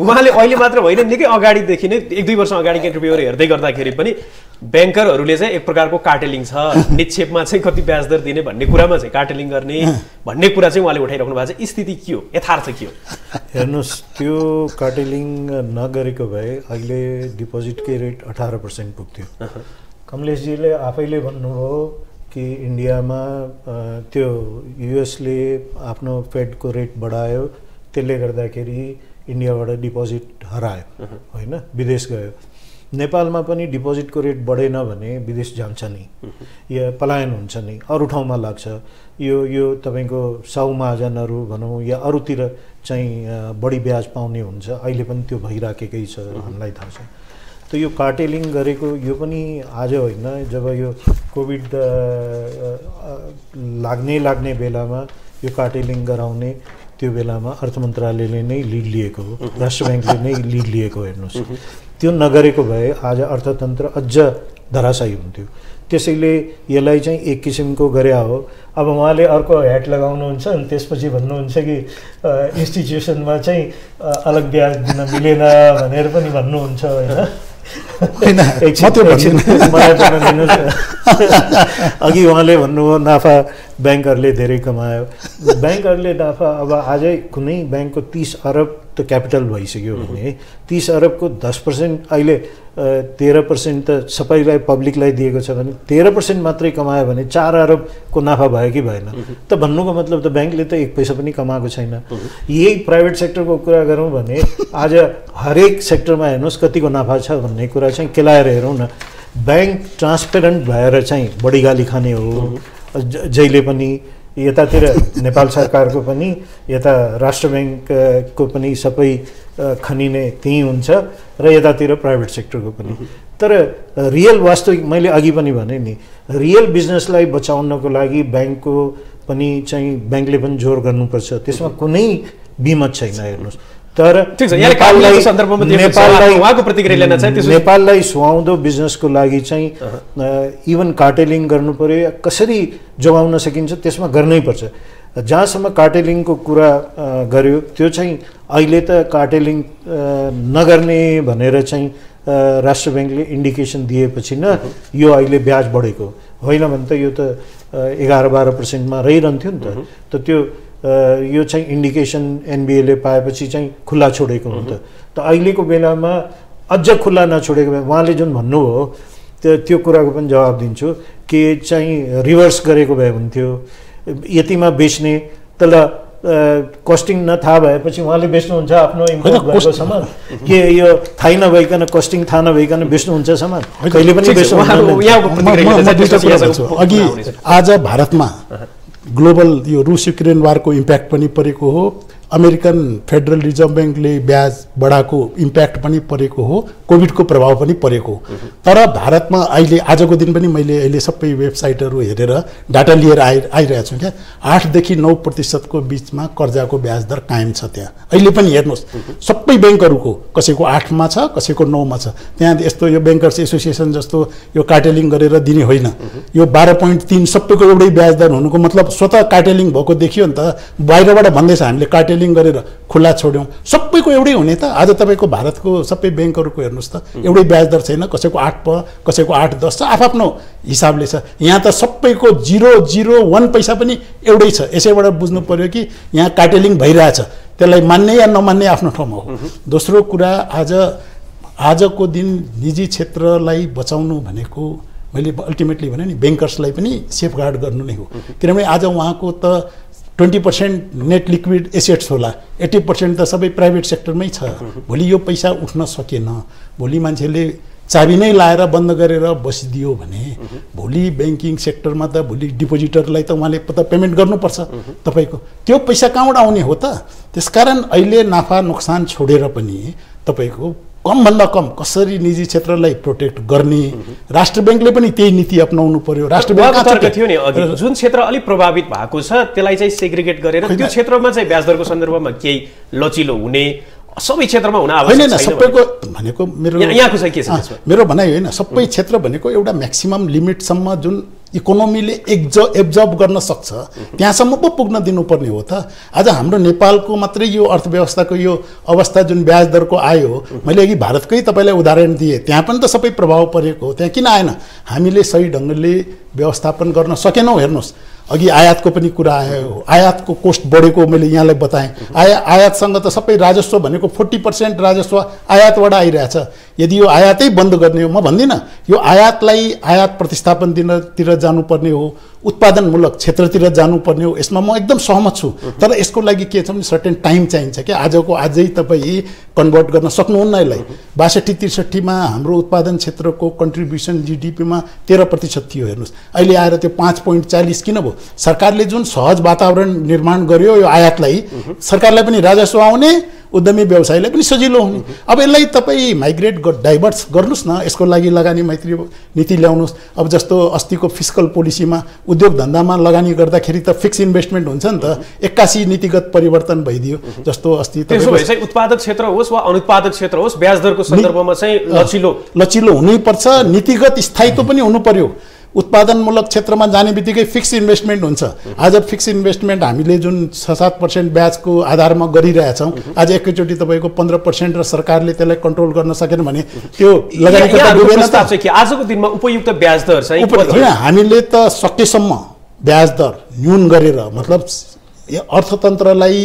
उहाँले अहिले मात्र होइन निकै अगाडिदेखि नै 1-2 वर्ष अगाडिको इन्टरभ्यूहरू हेर्दै गर्दाखेरि पनि ब्याङ्करहरूले चाहिँ एक प्रकारको कार्टेलिङ छ निक्षेपमा चाहिँ कति ब्याज दर दिने भन्ने कुरामा चाहिँ कार्टेलिङ गर्ने भन्ने कुरा चाहिँ उहाँले उठाइराख्नु भएको छ स्थिति के हो यथार्थ के हो हेर्नुहोस् त्यो कार्टेलिङ नगरेको भए अहिले डिपोजिटकै रेट 18% पुग्थ्यो कमलेशजीले आफैले भन्नुभयो कि इन्डियामा त्यो युएसले आफ्नो फेडको रेट बढायो त्यसले गर्दाखेरि इन्डियाबाट डिपोजिट हरायो होइन विदेश गयो नेपालमा पनि डिपोजिटको रेट बढेन भने विदेश जान्छ नि या पलायन हुन्छ नि अरू ठाउँमा लाग्छ यो तपाईको 100 महाजनहरू भनौँ या अरूतिर चाहिँ बढी ब्याज पाउने हुन्छ अहिले पनि त्यो भइराखेकै छ हामीलाई थाहा छ त यो कार्टेलिङ गरेको यो पनि आज होइन जब यो कोभिड लाग्ने बेलामा यो कार्टेलिङ गराउने त्यो बेलामा अर्थ मन्त्रालयले नै लिड लिएको हो राष्ट्र ब्याङ्कले नै लिड लिएको हेर्नुहोस् त्यो नगरेको भए आज अर्थतन्त्र अझ धराशायी हुन्थ्यो त्यसैले यसलाई चाहिँ एक किसिमको गरे हो अब उहाँले अर्को ह्याट लगाउनुहुन्छ अनि त्यसपछि भन्नुहुन्छ कि इन्स्टिट्युसनमा चाहिँ अलग ब्याज दिन मिलेन भनेर पनि भन्नुहुन्छ होइन अघि उहाँले भन्नुभयो नाफा ब्याङ्करले धेरै कमायो ब्याङ्करले नाफा अब आजै कुनै ब्याङ्कको 30 अरब त क्यापिटल भइसक्यो भने 30 अरबको 10% अहिले 13% त सबैलाई पब्लिकलाई दिएको छ भने 13% मात्रै कमायो भने 4 अरबको नाफा भयो कि भएन त भन्नुको मतलब त ब्याङ्कले त 1 पैसा पनि कमाएको छैन। यही प्राइभेट सेक्टरको कुरा गरौँ भने आज हरेक सेक्टरमा हेर्नुहोस् कतिको नाफा छ भन्ने कुरा चाहिँ केलाएर हेरौँ न। ब्याङ्क ट्रान्सपेरेन्ट भएर चाहिँ बढी गाली खाने हो जहिले पनि, यतातिर नेपाल सरकारको पनि यता राष्ट्र ब्याङ्कको पनि सबै खनिने त्यही हुन्छ र यतातिर प्राइभेट सेक्टरको पनि। तर रियल वास्तविक मैले अघि पनि भने नि रियल बिजनेसलाई बचाउनको लागि ब्याङ्कको पनि चाहिँ ब्याङ्कले पनि जोर गर्नुपर्छ, त्यसमा कुनै बिमत छैन। हेर्नुहोस् तर नेपाललाई सुहाउँदो बिजनेसको लागि चाहिँ इभन कार्टेलिङ गर्नु पर्यो या कसरी जोगाउन सकिन्छ त्यसमा गर्नै पर्छ। जहाँसम्म कार्टेलिङको कुरा गर्यो त्यो चाहिँ अहिले त कार्टेलिङ नगर्ने भनेर चाहिँ राष्ट्र ब्याङ्कले इन्डिकेसन दिएपछि न यो अहिले ब्याज बढेको होइन भने त यो त 11-12%मा रहिरहन्थ्यो नि त त्यो यो चाहिँ इन्डिकेसन एनबिएले पाएपछि चाहिँ खुल्ला छोडेको हो त अहिलेको बेलामा अझ खुल्ला नछोडेको भए उहाँले जुन भन्नुभयो त्यो कुराको पनि जवाब दिन्छु कि चाहिँ रिभर्स गरेको भए हुन्थ्यो, यतिमा बेच्ने तर कस्टिङ नथाहा भएपछि उहाँले बेच्नुहुन्छ आफ्नो इम्पोर्ट भएको सामान के यो थाहै नभइकन कस्टिङ थाहा नभइकन बेच्नुहुन्छ सामान कहिले पनि बेच्नु। अघि आज भारतमा ग्लोबल यो रुस युक्रेन वारको इम्प्याक्ट पनि परेको हो, अमेरिकन फेडरल रिजर्भ ब्याङ्कले ब्याज बढाएको इम्प्याक्ट पनि परेको हो, कोभिडको प्रभाव पनि परेको हो। तर भारतमा अहिले आजको दिन पनि मैले अहिले सबै वेबसाइटहरू हेरेर डाटा लिएर आइरहेको छु क्या 8देखि 9% बिचमा कर्जाको ब्याज दर कायम छ त्यहाँ। अहिले पनि हेर्नुहोस् सबै ब्याङ्कहरूको कसैको 8मा छ कसैको 9मा छ। त्यहाँ यस्तो यो ब्याङ्कर्स एसोसिएसन जस्तो यो कार्टेलिङ गरेर दिने होइन, यो 12.3 सबैको एउटै ब्याज दर हुनुको मतलब स्वतः कार्टेलिङ भएको देखियो नि त। बाहिरबाट भन्दैछ हामीले कार्टेलिङ गरेर खुल्ला छोड्यौँ, सबैको एउटै हुने त। आज तपाईँको भारतको सबै ब्याङ्कहरूको हेर्नुहोस् त एउटै ब्याज दर छैन, कसैको 8 कसैको 8-10 छ, आफ्नो हिसाबले छ। यहाँ त सबैको 0.01 पैसा पनि एउटै छ। यसैबाट बुझ्नु पर्यो कि यहाँ कार्टेलिङ भइरहेछ, त्यसलाई मान्ने या नमान्ने आफ्नो ठाउँमा हो। दोस्रो कुरा आजको दिन निजी क्षेत्रलाई बचाउनु भनेको मैले अल्टिमेटली भने नि ब्याङ्कर्सलाई पनि सेफगार्ड गर्नु नै हो। किनभने आज उहाँको त 20% नेट लिक्विड एसेट्स होला, 80% त सबै प्राइभेट सेक्टरमै छ। भोलि यो पैसा उठ्न सकेन, भोलि मान्छेले चाबी नै लाएर बन्द गरेर बसिदियो भने भोलि ब्याङ्किङ सेक्टरमा त भोलि डिपोजिटरलाई त उहाँले पेमेन्ट गर्नुपर्छ तपाईँको, त्यो पैसा कहाँबाट आउने हो त। त्यसकारण अहिले नाफा नोक्सान छोडेर पनि तपाईँको कमभन्दा कम कसरी निजी क्षेत्रलाई प्रोटेक्ट गर्ने राष्ट्र ब्याङ्कले पनि त्यही नीति अपनाउनु पर्यो। राष्ट्र ब्याङ्क थियो नि अघि जुन क्षेत्र अलिक प्रभावित भएको छ त्यसलाई चाहिँ सेग्रिगेट गरेर त्यो क्षेत्रमा चाहिँ ब्याज दरको सन्दर्भमा केही लचिलो हुने सबै क्षेत्रमा हुन आवश्यक होइन। सबैको भनेको यहाँको चाहिँ के छ मेरो भनाइ होइन, सबै क्षेत्र भनेको एउटा म्याक्सिमम लिमिटसम्म जुन इकोनोमीले एब्जर्ब गर्न सक्छ त्यहाँसम्म पो पुग्न दिनुपर्ने हो त। आज हाम्रो नेपालको मात्रै यो अर्थव्यवस्थाको यो अवस्था जुन ब्याज दरको आयो, मैले अघि भारतकै तपाईँलाई उदाहरण दिएँ, त्यहाँ पनि त सबै प्रभाव परेको हो। त्यहाँ किन आएन? हामीले सही ढङ्गले व्यवस्थापन गर्न सकेनौँ। हेर्नुहोस् अघि आयातको पनि कुरा आयो, आयातको कोस्ट बढेको मैले यहाँलाई बताएँ। आयातसँग त सबै राजस्व भनेको 40% राजस्व आयातबाट आइरहेछ। यदि यो आयातै बन्द गर्ने हो, म भन्दिनँ यो आयातलाई आयात प्रतिस्थापन दिनतिर जानुपर्ने हो, उत्पादनमूलक क्षेत्रतिर जानुपर्ने हो, यसमा म एकदम सहमत छु। तर यसको लागि के छ भने सर्टेन टाइम चाहिन्छ क्या। आजको आजै तपाईँ कन्भर्ट गर्न सक्नुहुन्न यसलाई। 62-63मा हाम्रो उत्पादन क्षेत्रको कन्ट्रिब्युसन जिडिपीमा 13% थियो। हेर्नुहोस् अहिले आएर त्यो 5.40 किन भयो? सरकारले जुन सहज वातावरण निर्माण गर्यो यो आयातलाई, सरकारलाई पनि राजस्व आउने, उद्यमी व्यवसायलाई पनि सजिलो हुने। अब यसलाई तपाईँ माइग्रेट डाइभर्ट्स गर्नुहोस् न, यसको लागि लगानी मैत्री नीति ल्याउनुहोस्। अब जस्तो अस्तिको फिस्कल पोलिसीमा उद्योग धन्दामा लगानी गर्दाखेरि त फिक्स इन्भेस्टमेन्ट हुन्छ नि त, 81 नीतिगत परिवर्तन भइदियो। जस्तो अस्ति उत्पादक क्षेत्र होस् वा अनुत्पादक क्षेत्र होस् ब्याज दरको सन्दर्भमा चाहिँ लचिलो हुनैपर्छ, नीतिगत स्थायित्व पनि हुनु पर्यो। उत्पादनमूलक क्षेत्रमा जाने बित्तिकै फिक्स इन्भेस्टमेन्ट हुन्छ। आज फिक्स इन्भेस्टमेन्ट हामीले जुन 6-7% ब्याजको आधारमा गरिरहेछौँ, आज एकैचोटि तपाईँको 15% र सरकारले त्यसलाई कन्ट्रोल गर्न सकेन भने त्यो लगानीकर्ता डुबेन त। आजको दिनमा उपयुक्त ब्याज दर चाहिँ होइन, हामीले त सकेसम्म ब्याज दर न्यून गरेर मतलब अर्थतन्त्रलाई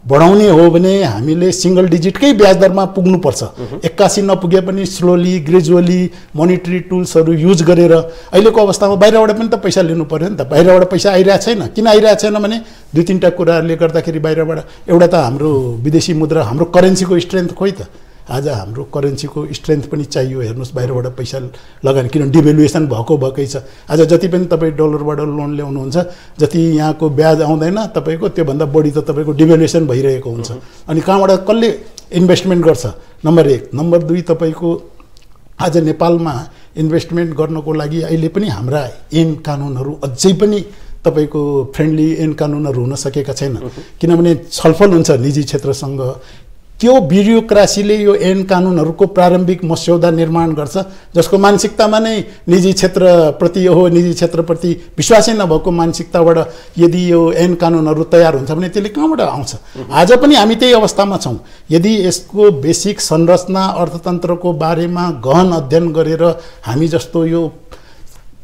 बढाउने हो भने हामीले सिंगल डिजिटकै ब्याज दरमा पुग्नुपर्छ। 81 नपुगे पनि स्लोली ग्रेजुअली मोनिटरी टुल्सहरू युज गरेर अहिलेको अवस्थामा बाहिरबाट पनि त पैसा लिनु पर्यो नि त। बाहिरबाट पैसा आइरहेको छैन। किन आइरहेको छैन भने 2-3टा कुराहरूले गर्दाखेरि बाहिरबाट एउटा त हाम्रो विदेशी मुद्रा हाम्रो करेन्सीको स्ट्रेन्थ खोइ त। आज हाम्रो करेन्सीको स्ट्रेन्थ पनि चाहियो। हेर्नुहोस् बाहिरबाट पैसा लगानी किन डिभ्यालुएसन भएकै छ। आज जति पनि तपाईँ डलरबाट लोन ल्याउनुहुन्छ जति यहाँको ब्याज आउँदैन तपाईँको त्योभन्दा बढी त तपाईँको डिभ्यालुएसन भइरहेको हुन्छ। अनि कहाँबाट कसले इन्भेस्टमेन्ट गर्छ नम्बर 1। नम्बर 2 तपाईँको आज नेपालमा इन्भेस्टमेन्ट गर्नको लागि अहिले पनि हाम्रा ऐन कानुनहरू अझै पनि तपाईँको फ्रेन्डली ऐन कानुनहरू हुन सकेका छैन। किनभने छलफल हुन्छ निजी क्षेत्रसँग। त्यो ब्युरोक्रासीले यो ऐन कानुनहरूको प्रारम्भिक मस्यौदा निर्माण गर्छ जसको मानसिकतामा नै निजी क्षेत्रप्रति निजी क्षेत्रप्रति विश्वासै नभएको मानसिकताबाट यदि यो ऐन कानुनहरू तयार हुन्छ भने त्यसले कहाँबाट आउँछ। आज पनि हामी त्यही अवस्थामा छौँ। यदि यसको बेसिक संरचना अर्थतन्त्रको बारेमा गहन अध्ययन गरेर हामी जस्तो यो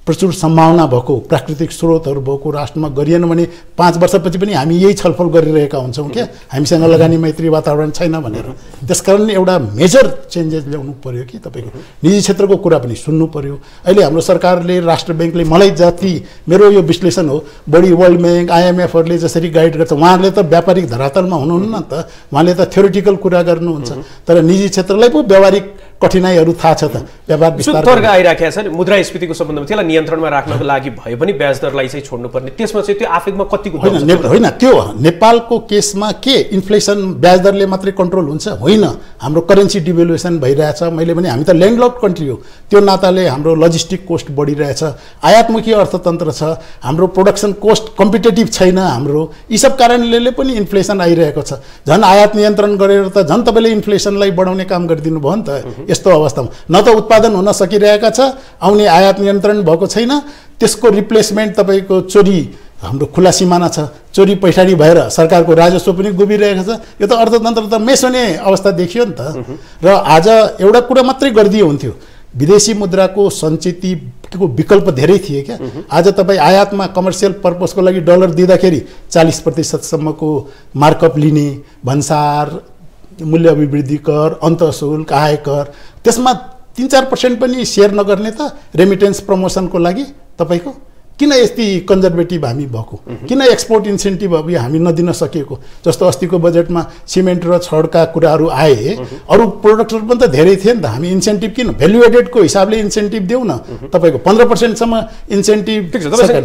प्रचुर सम्भावना भएको प्राकृतिक स्रोतहरू भएको राष्ट्रमा गरिएन भने 5 वर्षपछि पनि हामी यही छलफल गरिरहेका हुन्छौँ क्या हामीसँग लगानी मैत्री वातावरण छैन भनेर। त्यसकारण एउटा मेजर चेन्जेस ल्याउनु पर्यो कि तपाईँको निजी क्षेत्रको कुरा पनि सुन्नु पर्यो। अहिले हाम्रो सरकारले राष्ट्र ब्याङ्कले मलाई जति मेरो यो विश्लेषण हो बढी वर्ल्ड ब्याङ्क IMFहरूले जसरी गाइड गर्छ उहाँहरूले त व्यापारिक धरातलमा हुनुहुन्न त। उहाँले त थ्योरिटिकल कुरा गर्नुहुन्छ तर निजी क्षेत्रलाई पो व्यावहारिक कठिनाइहरू थाहा छ त। व्यापार विस्तार तर्क आइराखेको छ नि मुद्रास्फीतिको सम्बन्धमा त्यसलाई नियन्त्रणमा राख्नको लागि भए पनि ब्याज दरलाई चाहिँ छोड्नुपर्ने। त्यसमा चाहिँ त्यो आफैमा कतिको होइन त्यो नेपालको केसमा के इन्फ्लेसन ब्याज दरले मात्रै कन्ट्रोल हुन्छ होइन। हाम्रो करेन्सी डिभ्यालुएसन भइरहेछ। मैले भने हामी त ल्यान्डलक कन्ट्री हो। त्यो नाताले हाम्रो लजिस्टिक कोस्ट बढिरहेछ। आयातमुखी अर्थतन्त्र छ। हाम्रो प्रोडक्सन कोस्ट कम्पिटेटिभ छैन हाम्रो। यी सब कारणले पनि इन्फ्लेसन आइरहेको छ। झन् आयात नियन्त्रण गरेर त झन् तपाईँले इन्फ्लेसनलाई बढाउने काम गरिदिनु भयो नि त। यस्तो अवस्थामा न त उत्पादन हुन सकिरहेका छ आउने आयात नियन्त्रण भएको छैन। त्यसको रिप्लेसमेन्ट तपाईँको चोरी हाम्रो खुला सिमाना छ। चोरी पैठारी भएर सरकारको राजस्व पनि गुबिरहेको छ। यो त अर्थतन्त्र त मेस हुने अवस्था देखियो नि त। र आज एउटा कुरा मात्रै गरिदियो हुन्थ्यो विदेशी मुद्राको सञ्चितको विकल्प धेरै थिए क्या। आज तपाईँ आयातमा कमर्सियल पर्पसको लागि डलर दिँदाखेरि 40% मार्कअप लिने भन्सार मूल्य अभिवृद्धि कर अन्तःशुल्क आयकर त्यसमा 3-4% पनि सेयर नगर्ने त रेमिटेन्स प्रमोसनको लागि तपाईँको किन यति कन्जर्भेटिभ हामी भएको। किन एक्सपोर्ट इन्सेन्टिभ अब हामी नदिन सकेको। जस्तो अस्तिको बजेटमा सिमेन्ट र छडका कुराहरू आए अरू प्रोडक्टहरू पनि त धेरै थिए नि त। हामी इन्सेन्टिभ किन भ्यालु एडेडको हिसाबले इन्सेन्टिभ देऊ न तपाईँको 15%सम्म इन्सेन्टिभ।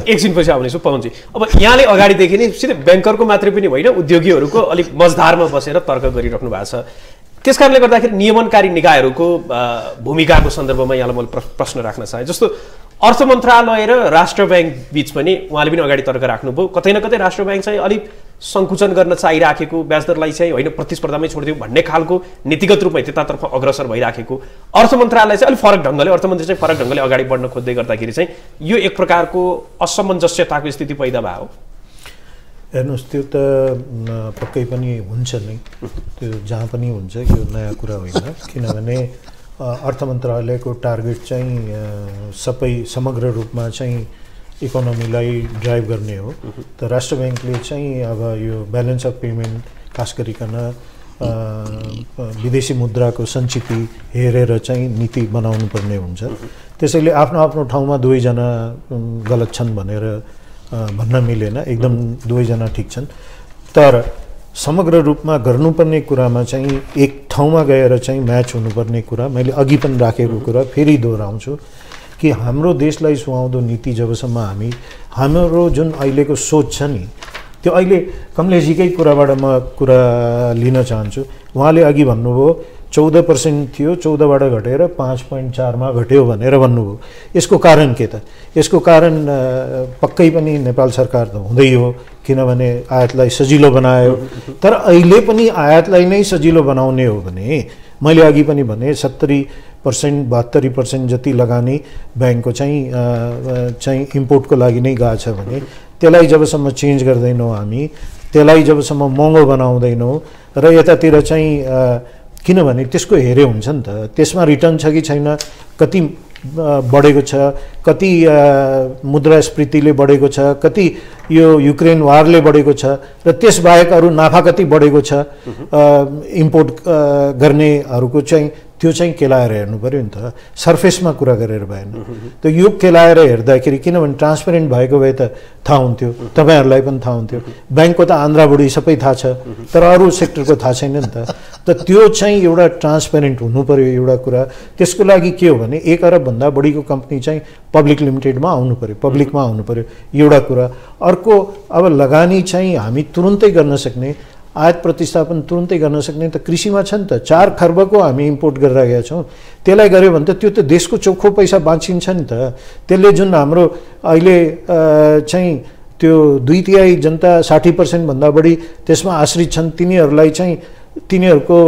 एकछिन पछि आउनेछु पवनजी। अब यहाँले अगाडिदेखि नै सिधै ब्याङ्करको मात्रै पनि होइन उद्योगीहरूको अलिक मजदारमा बसेर तर्क गरिराख्नु भएको छ। त्यस कारणले गर्दाखेरि नियमनकारी निकायहरूको भूमिकाको सन्दर्भमा यहाँलाई मैले प्रश्न राख्न चाहेँ। जस्तो अर्थ मन्त्रालय र राष्ट्र ब्याङ्क बीच पनि उहाँले पनि अगाडि तर्क राख्नुभयो कतै न कतै राष्ट्र ब्याङ्क चाहिँ अलिक सङ्कुचन गर्न चाहिराखेको ब्याज दरलाई चाहिँ होइन प्रतिस्पर्धामै छोडिदिउँ भन्ने खालको नीतिगत रूपमा त्यतातर्फ अग्रसर भइराखेको। अर्थ मन्त्रालय चाहिँ अलिक फरक ढङ्गले अर्थमन्त्री चाहिँ फरक ढङ्गले अगाडि बढ्न खोज्दै गर्दाखेरि चाहिँ यो एक प्रकारको असमञ्जस्यताको स्थिति पैदा भयो। हेर्नुहोस् त्यो त पक्कै पनि हुन्छ नै। त्यो जहाँ पनि हुन्छ यो नयाँ कुरा होइन। किनभने अर्थ मन्त्रालयको टार्गेट चाहिँ सबै समग्र रूपमा चाहिँ इकोनोमीलाई ड्राइभ गर्ने हो। त राष्ट्र ब्याङ्कले चाहिँ अब यो ब्यालेन्स अफ पेमेन्ट खास गरिकन विदेशी मुद्राको सञ्चिति हेरेर चाहिँ नीति बनाउनु पर्ने हुन्छ। त्यसैले आफ्नो आफ्नो ठाउँमा दुवैजना गलत छन् भनेर भन्न मिलेन। एकदम दुवैजना ठिक छन्। तर समग्र रूपमा गर्नुपर्ने कुरामा चाहिँ एक ठाउँमा गएर चाहिँ म्याच हुनुपर्ने कुरा मैले अघि पनि राखेको कुरा फेरि दोहोऱ्याउँछु कि हाम्रो देशलाई सुहाउँदो नीति जबसम्म हाम्रो जुन अहिलेको सोच छ नि त्यो अहिले कमलेशजीकै कुराबाट म कुरा लिन चाहन्छु। उहाँले अघि भन्नुभयो 14% थियो 14बाट घटेर 5.4मा घट्यो भनेर भन्नुभयो। यसको कारण के त? यसको कारण पक्कै पनि नेपाल सरकार त हुँदै हो किनभने आयातलाई सजिलो बनायो। तर अहिले पनि आयातलाई नै सजिलो बनाउने हो भने मैले अघि पनि भने 70% 72% जति लगानी ब्याङ्कको चाहिँ इम्पोर्टको लागि नै गएको छ भने त्यसलाई जबसम्म चेन्ज गर्दैनौँ हामी त्यसलाई जबसम्म महँगो बनाउँदैनौँ र यतातिर चाहिँ किनभने त्यसको हेरे हुन्छ नि त त्यसमा रिटर्न छ कि छैन कति बढेको छ, कति मुद्रास्फीतिले बढेको छ, कति यो युक्रेन वारले बढेको छ र त्यसबाहेक अरू नाफा कति बढेको छ इम्पोर्ट गर्नेहरूको चाहिँ त्यो चाहिँ केलाएर हेर्नु पर्यो नि त, सर्फेसमा कुरा गरेर भएन। त यो केलाएर हेर्दाखेरि किनभने ट्रान्सपेरेन्ट भएको भए त थाहा हुन्थ्यो, तपाईँहरूलाई पनि थाहा हुन्थ्यो। ब्याङ्कको त आन्ध्राबुढी सबै थाहा छ, तर अरू सेक्टरको थाहा छैन नि त। त त्यो चाहिँ एउटा ट्रान्सपेरेन्ट हुनु पर्यो एउटा कुरा। त्यसको लागि के हो भने 1 अरबभन्दा बढीको कम्पनी चाहिँ पब्लिक लिमिटेडमा आउनु पर्यो, पब्लिकमा आउनु पर्यो, एउटा कुरा। अर्को अब लगानी चाहिँ हामी तुरुन्तै गर्न सक्ने, आयात प्रतिस्थापन तुरुन्तै गर्न सक्ने त कृषिमा छ नि त। 4 खर्बको हामी इम्पोर्ट गरिरहेका छौँ, त्यसलाई गऱ्यो भने त त्यो त देशको चोखो पैसा बाँचिन्छ नि त। त्यसले जुन हाम्रो अहिले चाहिँ त्यो 2/3 जनता 60% भन्दा बढी त्यसमा आश्रित छन्, तिनीहरूलाई चाहिँ तिनीहरूको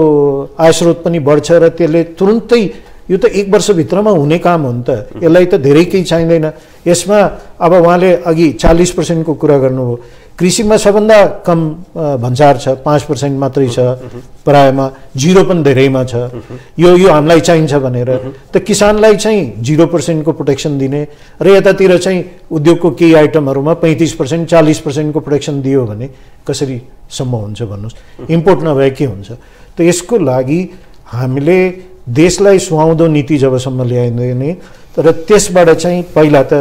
आयस्रोत पनि बढ्छ र त्यसले तुरुन्तै यो त 1 वर्षभित्रमा हुने काम हो नि त, यसलाई त धेरै केही चाहिँदैन। यसमा अब उहाँले अघि 40% को कुरा गर्नुभयो, कृषिमा सबभन्दा कम भन्सार छ, 5% मात्रै छ, प्रायमा 0 पनि धेरैमा छ। यो हामीलाई चाहिन्छ भनेर त किसानलाई चाहिँ 0% को प्रोटेक्सन दिने र यतातिर चाहिँ उद्योगको केही आइटमहरूमा 35% 40% को प्रोटेक्सन दियो भने कसरी सम्भव हुन्छ भन्नुहोस्? इम्पोर्ट नभए के हुन्छ? त यसको लागि हामीले देशलाई सुहाउँदो नीति जबसम्म ल्याइँदैन तर त्यसबाट चाहिँ पहिला त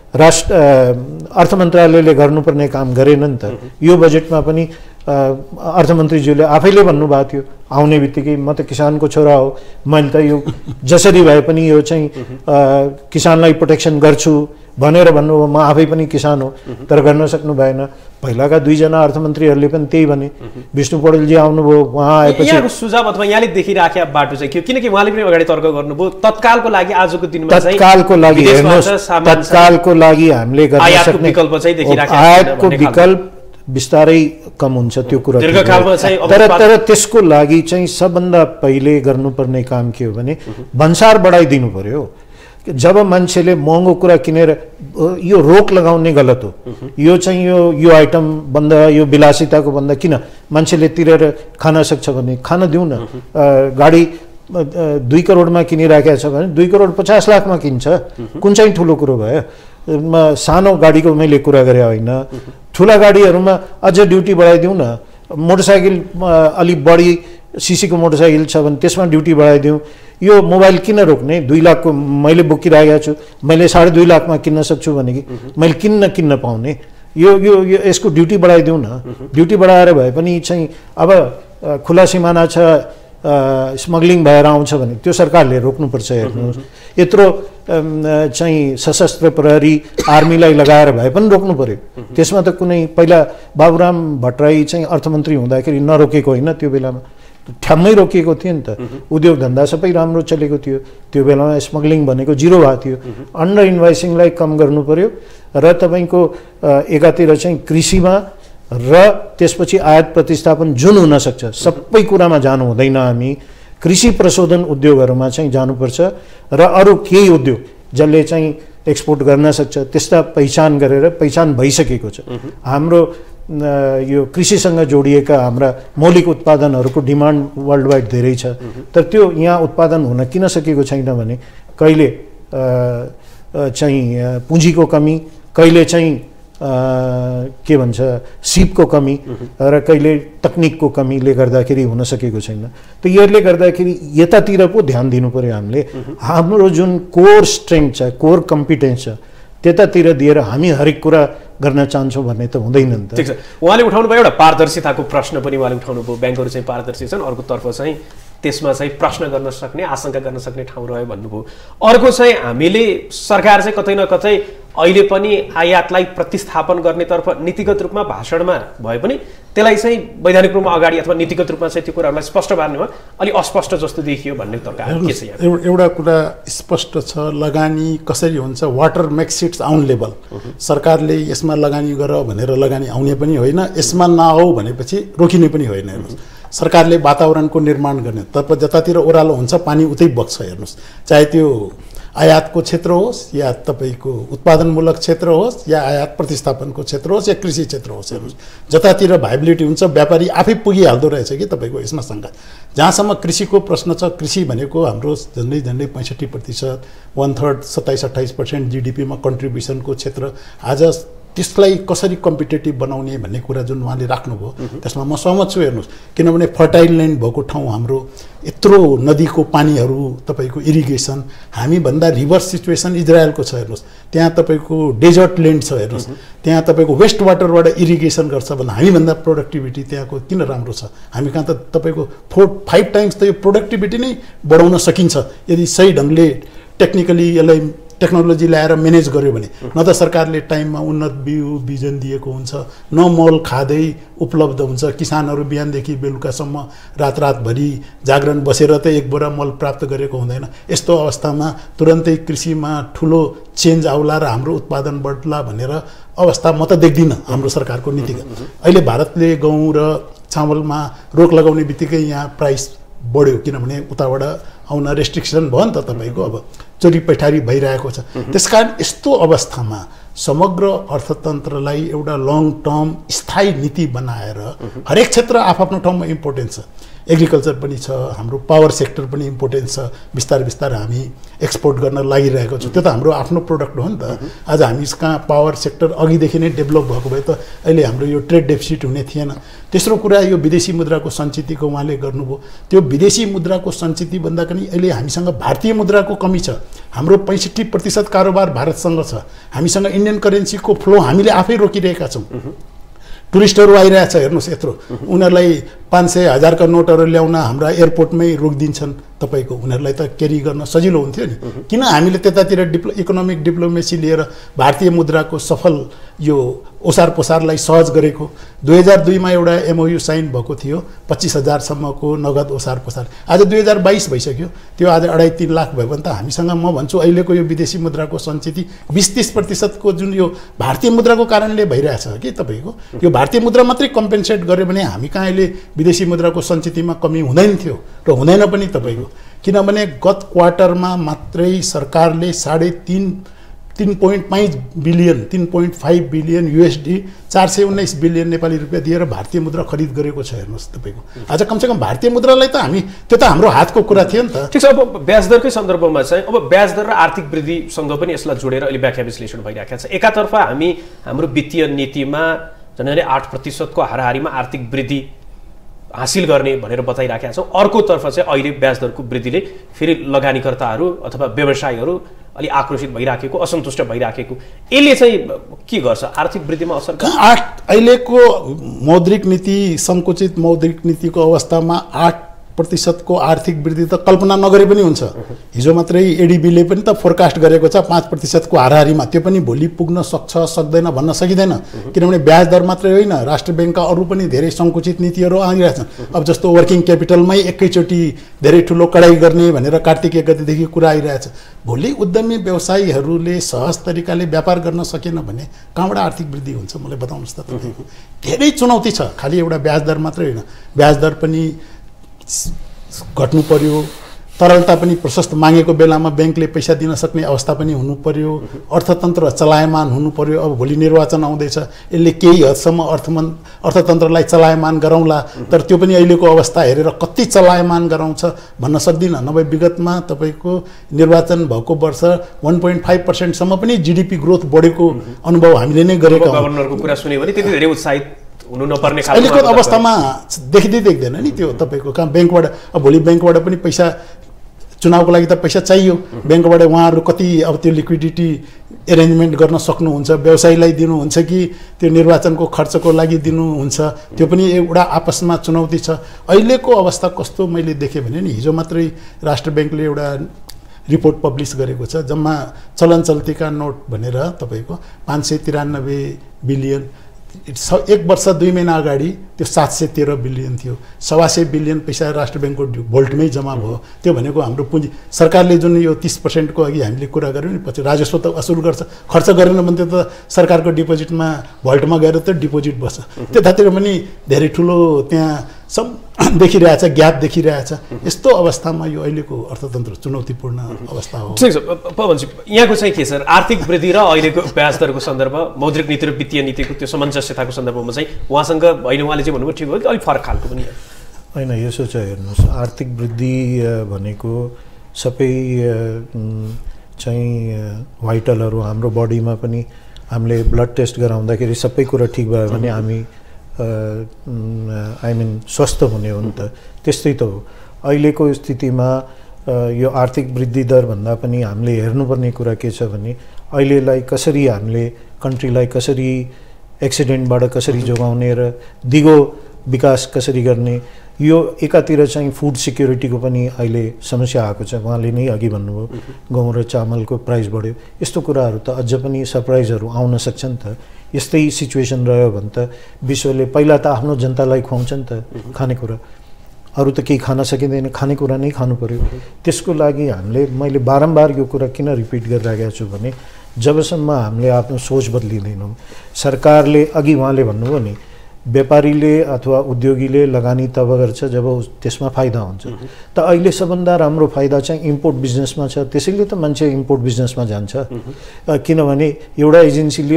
अर्थ मन्त्रालयले गर्नुपर्ने काम गरेन नि त। यो बजेटमा पनि अर्थमन्त्रीज्यूले आफैले भन्नुभएको थियो आउने बित्तिकै म त किसानको छोरा हो, मैले त यो जसरी भए पनि यो चाहिँ किसानलाई प्रोटेक्सन गर्छु भनेर भन्नुभयो। म आफै पनि किसान हो, तर गर्न सक्नु भएन। पहिलाका 2 जना अर्थमन्त्रीहरूले पनि त्यही भने। विष्णु पौडेलजी आउनुभयो, उहाँ आएपछि यहाँको सुझाव अथवा यहाँले देखिराखेका बाटो चाहिँ के, किनकि उहाँले पनि अगाडि तर्क गर्नुभयो तत्कालको लागि आजको दिनमा चाहिँ तत्कालको लागि हेर्नुहोस्, तत्कालको लागि हामीले गर्न सक्ने विकल्प चाहिँ देखिराखेका आयातको विकल्प बिस्तारै कम हुन्छ, त्यो कुरा। तर त्यसको लागि चाहिँ सबभन्दा पहिले गर्नुपर्ने काम के हो भने भन्सार बढाइदिनु पर्यो। जब मान्छेले महँगो कुरा किनेर यो रोक लगाउने गलत हो। यो चाहिँ यो आइटम बन्द, यो विलासिताको बन्द किन? मान्छेले तिरेर खान सक्छ भने खान दिउँ न। गाडी 2 करोडमा किनिराखेको छ भने 2 करोड 50 लाखमा किन्छ, कुन चाहिँ ठुलो कुरो भयो? सानो गाडीको मैले कुरा गरे होइन, ठुला गाडीहरूमा अझ ड्युटी बढाइदिउँ न। मोटरसाइकल अलिक बढी सिसीको मोटरसाइकल छ भने त्यसमा ड्युटी बढाइदिउँ। यो मोबाइल किन रोक्ने? 2 लाखको मैले बोकिरहेको छु, मैले 2.5 लाखमा किन्न सक्छु भने कि मैले किन्न पाउने? यो यसको ड्युटी बढाइदिउँ न। ड्युटी बढाएर भए पनि चाहिँ अब खुला सिमाना छ, स्मग्लिङ भएर आउँछ भने त्यो सरकारले रोक्नुपर्छ। हेर्नुहोस्, यत्रो चाहिँ सशस्त्र प्रहरी आर्मीलाई लगाएर भए पनि रोक्नु पर्यो। त्यसमा त कुनै पहिला बाबुराम भट्टराई चाहिँ अर्थमन्त्री हुँदाखेरि नरोकेको होइन, त्यो बेलामा ठ्याम्मै रोकिएको थियो नि त। उद्योग धन्दा सबै राम्रो चलेको थियो, त्यो बेलामा स्मग्लिङ भनेको 0 भएको थियो। अन्डर इन्भोइसिङलाई कम गर्नु पर्यो र तपाईँको एकातिर चाहिँ कृषिमा र त्यसपछि आयात प्रतिस्थापन जुन हुन सक्छ सबै कुरामा जानु हुँदैन। हामी कृषि प्रशोधन उद्योगहरूमा चाहिँ जानुपर्छ र अरू केही उद्योग जसले चाहिँ एक्सपोर्ट गर्न सक्छ त्यस्ता पहिचान गरेर पहिचान भइसकेको छ। हाम्रो यो कृषिसँग जोडिएका हाम्रा मौलिक उत्पादनहरूको डिमान्ड वर्ल्ड वाइड धेरै छ, तर त्यो यहाँ उत्पादन हुन किन सकेको छैन भने कहिले चाहिँ पुँजीको कमी, कहिले चाहिँ के भन्छ सिपको कमी र कहिले तकनिकको कमीले गर्दाखेरि हुन सकेको छैन। त यसले गर्दाखेरि यतातिर पो ध्यान दिनु पर्यो हामीले। हाम्रो जुन कोर स्ट्रेङ्थ छ, कोर कम्पिटेन्स छ, त्यतातिर दिएर हामी हरेक कुरा गर्न चाहन्छौँ भन्ने त हुँदैन नि त। ठिक छ, उहाँले उठाउनु भयो एउटा पारदर्शिताको प्रश्न पनि उहाँले उठाउनु भयो। ब्याङ्कहरू चाहिँ पारदर्शी छन्, अर्कोतर्फ चाहिँ त्यसमा चाहिँ प्रश्न गर्न सक्ने, आशंका गर्न सक्ने ठाउँ रह्यो भन्नुभयो। अर्को चाहिँ हामीले सरकार चाहिँ कतै न कतै अहिले पनि आयातलाई प्रतिस्थापन गर्नेतर्फ नीतिगत रूपमा भाषणमा भए पनि त्यसलाई चाहिँ वैधानिक रूपमा अगाडि अथवा नीतिगत रूपमा चाहिँ त्यो कुराहरूलाई स्पष्ट पार्नेमा अलि अस्पष्ट जस्तो देखियो भन्ने तर्क के छ यहाँ? एउटा कुरा स्पष्ट छ, लगानी कसरी हुन्छ, वाटर मेक्स इट्स आउन लेभल। सरकारले यसमा लगानी गर भनेर लगानी आउने पनि होइन, यसमा नआऊ भनेपछि रोकिने पनि होइन। हेर्नुहोस्, सरकारले वातावरणको निर्माण गर्ने तर्फ जतातिर ओह्रालो हुन्छ पानी उतै बग्छ। हेर्नुहोस्, चाहे त्यो आयातको क्षेत्र होस् या तपाईँको उत्पादनमूलक क्षेत्र होस् या आयात प्रतिस्थापनको क्षेत्र होस् या कृषि क्षेत्र होस्, हेर्नुहोस् जतातिर भाइबिलिटी हुन्छ व्यापारी आफै पुगिहाल्दो रहेछ कि तपाईँको यसमा शङ्का। जहाँसम्म कृषिको प्रश्न छ, कृषि भनेको हाम्रो झन्डै 65%, 1/3 27-28% जिडिपीमा कन्ट्रिब्युसनको क्षेत्र। आज त्यसलाई कसरी कम्पिटेटिभ बनाउने भन्ने कुरा जुन उहाँले राख्नुभयो त्यसमा म सहमत छु। हेर्नुहोस् किनभने फर्टाइल ल्यान्ड भएको ठाउँ हाम्रो यत्रो नदीको पानीहरू तपाईँको इरिगेसन, हामीभन्दा रिभर्स सिचुएसन इजरायलको छ। हेर्नुहोस् त्यहाँ तपाईँको डेजर्ट ल्यान्ड छ, हेर्नुहोस् त्यहाँ तपाईँको वेस्ट वाटरबाट इरिगेसन गर्छ भन्दा हामीभन्दा प्रोडक्टिभिटी त्यहाँको किन राम्रो छ? हामी कहाँ त तपाईँको 4-5 टाइम्स त यो प्रोडक्टिभिटी नै बढाउन सकिन्छ यदि सही ढङ्गले टेक्निकली यसलाई टेक्नोलोजी ल्याएर म्यानेज गर्यो भने। न त सरकारले टाइममा उन्नत बिउ बिजन दिएको हुन्छ, न मल खाँदै उपलब्ध हुन्छ, किसानहरू बिहानदेखि बेलुकासम्म रातभरि जागरण बसेर त एक बोरा मल प्राप्त गरेको हुँदैन। यस्तो अवस्थामा तुरन्तै कृषिमा ठुलो चेन्ज आउला र हाम्रो उत्पादन बढ्ला भनेर अवस्था म त देख्दिनँ हाम्रो सरकारको नीतिगत। अहिले भारतले गहुँ र चामलमा रोक लगाउने बित्तिकै यहाँ प्राइस बढ्यो किनभने उताबाट आउन रेस्ट्रिक्सन भयो नि त तपाईँको, अब चोरी पैठारी भइरहेको छ। त्यसकारण यस्तो अवस्थामा समग्र अर्थतन्त्रलाई एउटा लङ टर्म स्थायी नीति बनाएर हरेक क्षेत्र आफ्नो ठाउँमा इम्पोर्टेन्ट छ। एग्रिकल्चर पनि छ, हाम्रो पावर सेक्टर पनि इम्पोर्टेन्ट छ, बिस्तारै बिस्तारै हामी एक्सपोर्ट गर्न लागिरहेको छौँ। त्यो त हाम्रो आफ्नो प्रोडक्ट हो नि त। आज हामी कहाँ पावर सेक्टर अघिदेखि नै डेभलप भएको भए त अहिले हाम्रो यो ट्रेड डेफिसिट हुने थिएन। तेस्रो कुरा यो विदेशी मुद्राको सञ्चितको उहाँले गर्नुभयो। त्यो विदेशी मुद्राको सञ्चित भन्दा पनि अहिले हामीसँग भारतीय मुद्राको कमी छ। हाम्रो 65% कारोबार भारतसँग छ। हामीसँग इन्डियन करेन्सीको फ्लो हामीले आफै रोकिरहेका छौँ। टुरिस्टहरू आइरहेछ, हेर्नुहोस् यत्रो, उनीहरूलाई 500,000 का नोटहरू ल्याउन हाम्रा एयरपोर्टमै रोकिदिन्छन् तपाईँको। उनीहरूलाई त क्यारी गर्न सजिलो हुन्थ्यो नि, किन हामीले त्यतातिर इकोनोमिक डिप्लोमेसी लिएर भारतीय मुद्राको सफल यो ओसार पोसारलाई सहज गरेको। 2002 मा एउटा MOU साइन भएको थियो 25,000 सम्मको नगद ओसार पोसार। आज 2022 भइसक्यो, त्यो आज 2.5-3 लाख भयो भने त हामीसँग म भन्छु अहिलेको यो विदेशी मुद्राको सञ्चित 20-30% को जुन यो भारतीय मुद्राको कारणले भइरहेछ कि तपाईँको, यो भारतीय मुद्रा मात्रै कम्पेन्सेट गर्यो भने हामी कहाँ अहिले विदेशी मुद्राको सञ्चितमा कमी हुँदैन थियो र हुँदैन पनि तपाईँको। किनभने गत क्वार्टरमा मात्रै सरकारले 3.5 billion 3.5 billion USD 419 billion Nepali रुपियाँ दिएर भारतीय मुद्रा खरिद गरेको छ। हेर्नुहोस् तपाईँको, आज कमसेकम भारतीय मुद्रालाई त हामी, त्यो त हाम्रो हातको कुरा थियो नि त। ठिक छ, अब ब्याजदरकै सन्दर्भमा चाहिँ अब ब्याजदर र आर्थिक वृद्धिसँग पनि यसलाई जोडेर अहिले व्याख्या विश्लेषण भइरहेको छ। एकातर्फ हामी हाम्रो वित्तीय नीतिमा झन्डै 8% को हाराहारीमा आर्थिक वृद्धि हासिल गर्ने भनेर बताइराखेका छौँ। अर्कोतर्फ चाहिँ अहिले ब्याजदरको वृद्धिले फेरि लगानीकर्ताहरू अथवा व्यवसायीहरू अलि आक्रोशित भइराखेको, असन्तुष्ट भइराखेको, यसले चाहिँ के गर्छ? आर्थिक वृद्धिमा असर गर्छ? अहिलेको मौद्रिक नीति, सङ्कुचित मौद्रिक नीतिको अवस्थामा 8% को आर्थिक वृद्धि त कल्पना नगरे पनि हुन्छ। हिजो मात्रै एडिबीले पनि त फोरकास्ट गरेको छ 5% को हाराहारीमा। त्यो पनि भोलि पुग्न सक्छ सक्दैन भन्न सकिँदैन, किनभने ब्याज दर मात्रै होइन, राष्ट्र ब्याङ्कका अरू पनि धेरै सङ्कुचित नीतिहरू आइरहेछन्। अब जस्तो वर्किङ क्यापिटलमै एकैचोटि धेरै ठुलो कडाइ गर्ने भनेर कार्तिक 1 गतेदेखि कुरा आइरहेछ। भोलि उद्यमी व्यवसायीहरूले सहज तरिकाले व्यापार गर्न सकेन भने कहाँबाट आर्थिक वृद्धि हुन्छ? मलाई बताउनुहोस् त। तपाईँको धेरै चुनौती छ, खालि एउटा ब्याज दर मात्रै होइन, ब्याज दर पनि घट्नु पर्यो, तरलता पनि प्रशस्त मागेको बेलामा ब्याङ्कले पैसा दिन सक्ने अवस्था पनि हुनु पर्यो, अर्थतन्त्र चलायमान हुनु पर्यो। अब भोलि निर्वाचन आउँदैछ, यसले केही हदसम्म अर्थतन्त्रलाई चलायमान गराउँला, तर त्यो पनि अहिलेको अवस्था हेरेर कति चलायमान गराउँछ भन्न सक्दिनँ। नभए विगतमा तपाईँको निर्वाचन भएको वर्ष 1.5% सम्म पनि GDP ग्रोथ बढेको अनुभव हामीले नै गरेका हौँ। गभर्नरको कुरा सुन्यो भने त्यति धेरै उत्साहित हुनु नपर्ने अहिलेको अवस्थामा देख्दैन नि त्यो तपाईँको कहाँ ब्याङ्कबाट। अब भोलि ब्याङ्कबाट पनि पैसा, चुनावको लागि त पैसा चाहियो, ब्याङ्कबाट उहाँहरू कति अब त्यो लिक्विडिटी एरेन्जमेन्ट गर्न सक्नुहुन्छ, व्यवसायीलाई दिनुहुन्छ कि त्यो निर्वाचनको खर्चको लागि दिनुहुन्छ, त्यो पनि एउटा आपसमा चुनौती छ। अहिलेको अवस्था कस्तो मैले देखेँ भने नि, हिजो मात्रै राष्ट्र ब्याङ्कले एउटा रिपोर्ट पब्लिस गरेको छ, जम्मा चलन चल्तीका नोट भनेर तपाईँको 593 बिलियन, 1 वर्ष 2 महिना अगाडि त्यो 713 बिलियन थियो। 125 बिलियन पैसा राष्ट्र ब्याङ्कको भोल्टमै जम्मा भयो। त्यो भनेको हाम्रो पुँजी, सरकारले जुन यो 30% को अघि हामीले कुरा गऱ्यौँ नि, पछि राजस्व त असुल गर्छ, खर्च गरेन भने त्यो त सरकारको डिपोजिटमा भल्टमा गएर त डिपोजिट बस्छ। त्यतातिर पनि धेरै ठुलो त्यहाँ देखिरहेछ, ग्याप देखिरहेछ। यस्तो अवस्थामा यो अहिलेको अर्थतन्त्र चुनौतीपूर्ण अवस्था हो। ठिक छ पवनजी, यहाँको चाहिँ के छ आर्थिक वृद्धि र अहिलेको ब्याज दरको सन्दर्भ, मौद्रिक नीति र वित्तीय नीतिको त्यो सामञ्जस्यताको सन्दर्भमा चाहिँ उहाँसँग होइन, उहाँले चाहिँ भन्नुभयो ठिक हो कि अलिक फरक खालको पनि होइन। यसो चाहिँ हेर्नुहोस्, आर्थिक वृद्धि भनेको सबै चाहिँ भाइटलहरू हाम्रो बडीमा पनि हामीले ब्लड टेस्ट गराउँदाखेरि सबै कुरा ठिक भयो भने हामी आई मिन स्वस्थ हुने हो नि त। त्यस्तै त हो अहिलेको स्थितिमा। यो आर्थिक वृद्धि दर भन्दा पनि हामीले हेर्नुपर्ने कुरा के छ भने अहिलेलाई कसरी हामीले कन्ट्रीलाई कसरी एक्सिडेन्टबाट कसरी जोगाउने र दिगो विकास कसरी गर्ने। यो एकातिर चाहिँ फुड सिक्युरिटीको पनि अहिले समस्या आएको छ। उहाँले नै अघि भन्नुभयो गहुँ र चामलको प्राइस बढ्यो। यस्तो कुराहरू त अझ पनि सरप्राइजहरू आउन सक्छन् त। यस्तै सिचुएसन रह्यो भने त विश्वले पहिला त आफ्नो जनतालाई खुवाउँछ नि त खानेकुरा, अरू त केही खान सकिँदैन, खानेकुरा नै खानु पर्यो। त्यसको लागि हामीले, मैले बारम्बार यो कुरा किन रिपिट गरिरहेको छु भने जबसम्म हामीले आफ्नो सोच बदलिँदैनौँ, सरकारले अघि उहाँले भन्नुभयो नि व्यापारीले अथवा उद्योगीले लगानी तब गर्छ जब त्यसमा फाइदा हुन्छ। त अहिले सबभन्दा राम्रो फाइदा चाहिँ इम्पोर्ट बिजनेसमा छ। त्यसैले त मान्छे इम्पोर्ट बिजनेसमा जान्छ, किनभने एउटा एजेन्सीले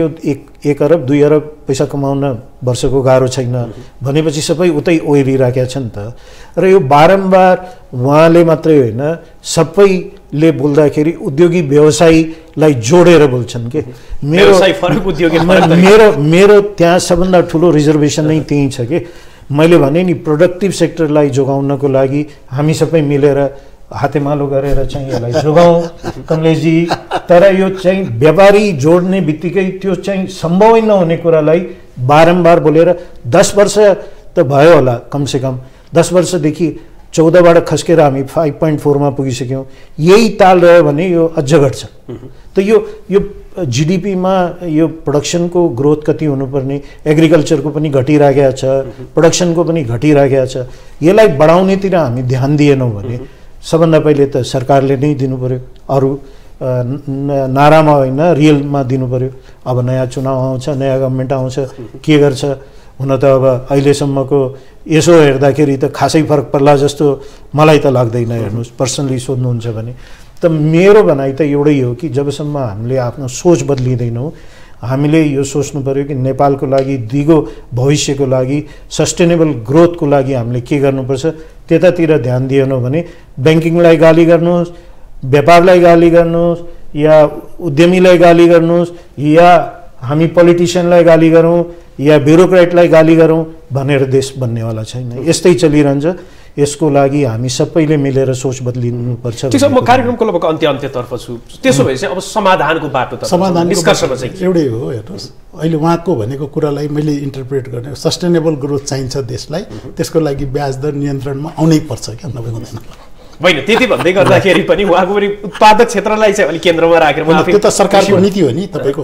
1 अरब 2 अरब पैसा कमाउन वर्षको गाह्रो छैन भनेपछि सबै उतै ओहिरिराखेका छन् त। र यो बारम्बार उहाँले मात्रै होइन सबैले बोल्दाखेरि उद्योगी व्यवसायीलाई जोडेर बोल्छन् के। मेरो त्यहाँ सबभन्दा ठुलो रिजर्भेसन नै त्यही छ कि मैले भने नि प्रोडक्टिभ सेक्टरलाई जोगाउनको लागि हामी सबै मिलेर हातेमालो गरेर चाहिँ यसलाई जोगाउँ कमलेशजी। तर यो चाहिँ व्यापारी जोड्ने बित्तिकै त्यो चाहिँ सम्भवै नहुने कुरालाई बारम्बार बोलेर 10 वर्ष त भयो होला, कमसेकम 10 वर्षदेखि 14बाट खस्केर हामी 5.4 मा पुगिसक्यौँ। यही ताल रह्यो भने यो अझ घट्छ। त यो जिडिपीमा यो प्रोडक्सनको ग्रोथ कति हुनुपर्ने, एग्रिकल्चरको पनि घटिरहेको छ, प्रोडक्सनको पनि घटिरहेको छ। यसलाई बढाउनेतिर हामी ध्यान दिएनौँ भने सबभन्दा पहिले त सरकारले नै दिनु पर्यो, अरू नारामा होइन रियलमा दिनु पर्यो। अब नयाँ चुनाव आउँछ, नयाँ गभर्मेन्ट आउँछ, के गर्छ हुन त अब अहिलेसम्मको यसो हेर्दाखेरि त खासै फरक पर्ला जस्तो मलाई त लाग्दैन। हेर्नुहोस्, पर्सनली सोध्नुहुन्छ भने त मेरो भनाइ त एउटै हो कि जबसम्म हामीले आफ्नो सोच बदलिँदैनौँ, हामीले यो सोच्नु पर्यो कि नेपालको लागि दिगो भविष्यको लागि सस्टेनेबल ग्रोथको लागि हामीले के गर्नुपर्छ त्यतातिर ध्यान दिएनौँ भने ब्याङ्किङलाई गाली गर्नुहोस्, व्यापारलाई गाली गर्नुहोस्, या उद्यमीलाई गाली गर्नुहोस्, या हामी पोलिटिसियनलाई गाली गरौँ या ब्युरोक्रेटलाई गाली गरौँ भनेर देश बन्नेवाला छैन। यस्तै चलिरहन्छ। यसको लागि हामी सबैले मिलेर सोच बदलिनुपर्छ। ठिक छ, म कार्यक्रमको लगभग अन्त्यतर्फ छु। त्यसो भए चाहिँ अब समाधानको बाटो त निष्कर्षमा चाहिँ एउटै हो। हेर्नुहोस्, अहिले उहाँको भनेको कुरालाई मैले इन्टरप्रेट गर्ने, सस्टेनेबल ग्रोथ चाहिन्छ देशलाई, त्यसको लागि ब्याज दर नियन्त्रणमा आउनै पर्छ क्या, नभए हुँदैन। होइन, त्यति भन्दै गर्दाखेरि पनि उहाँको पनि उत्पादक क्षेत्रलाई चाहिँ अलिक केन्द्रमा राखेर त्यो त सरकारको नीति हो नि। तपाईँको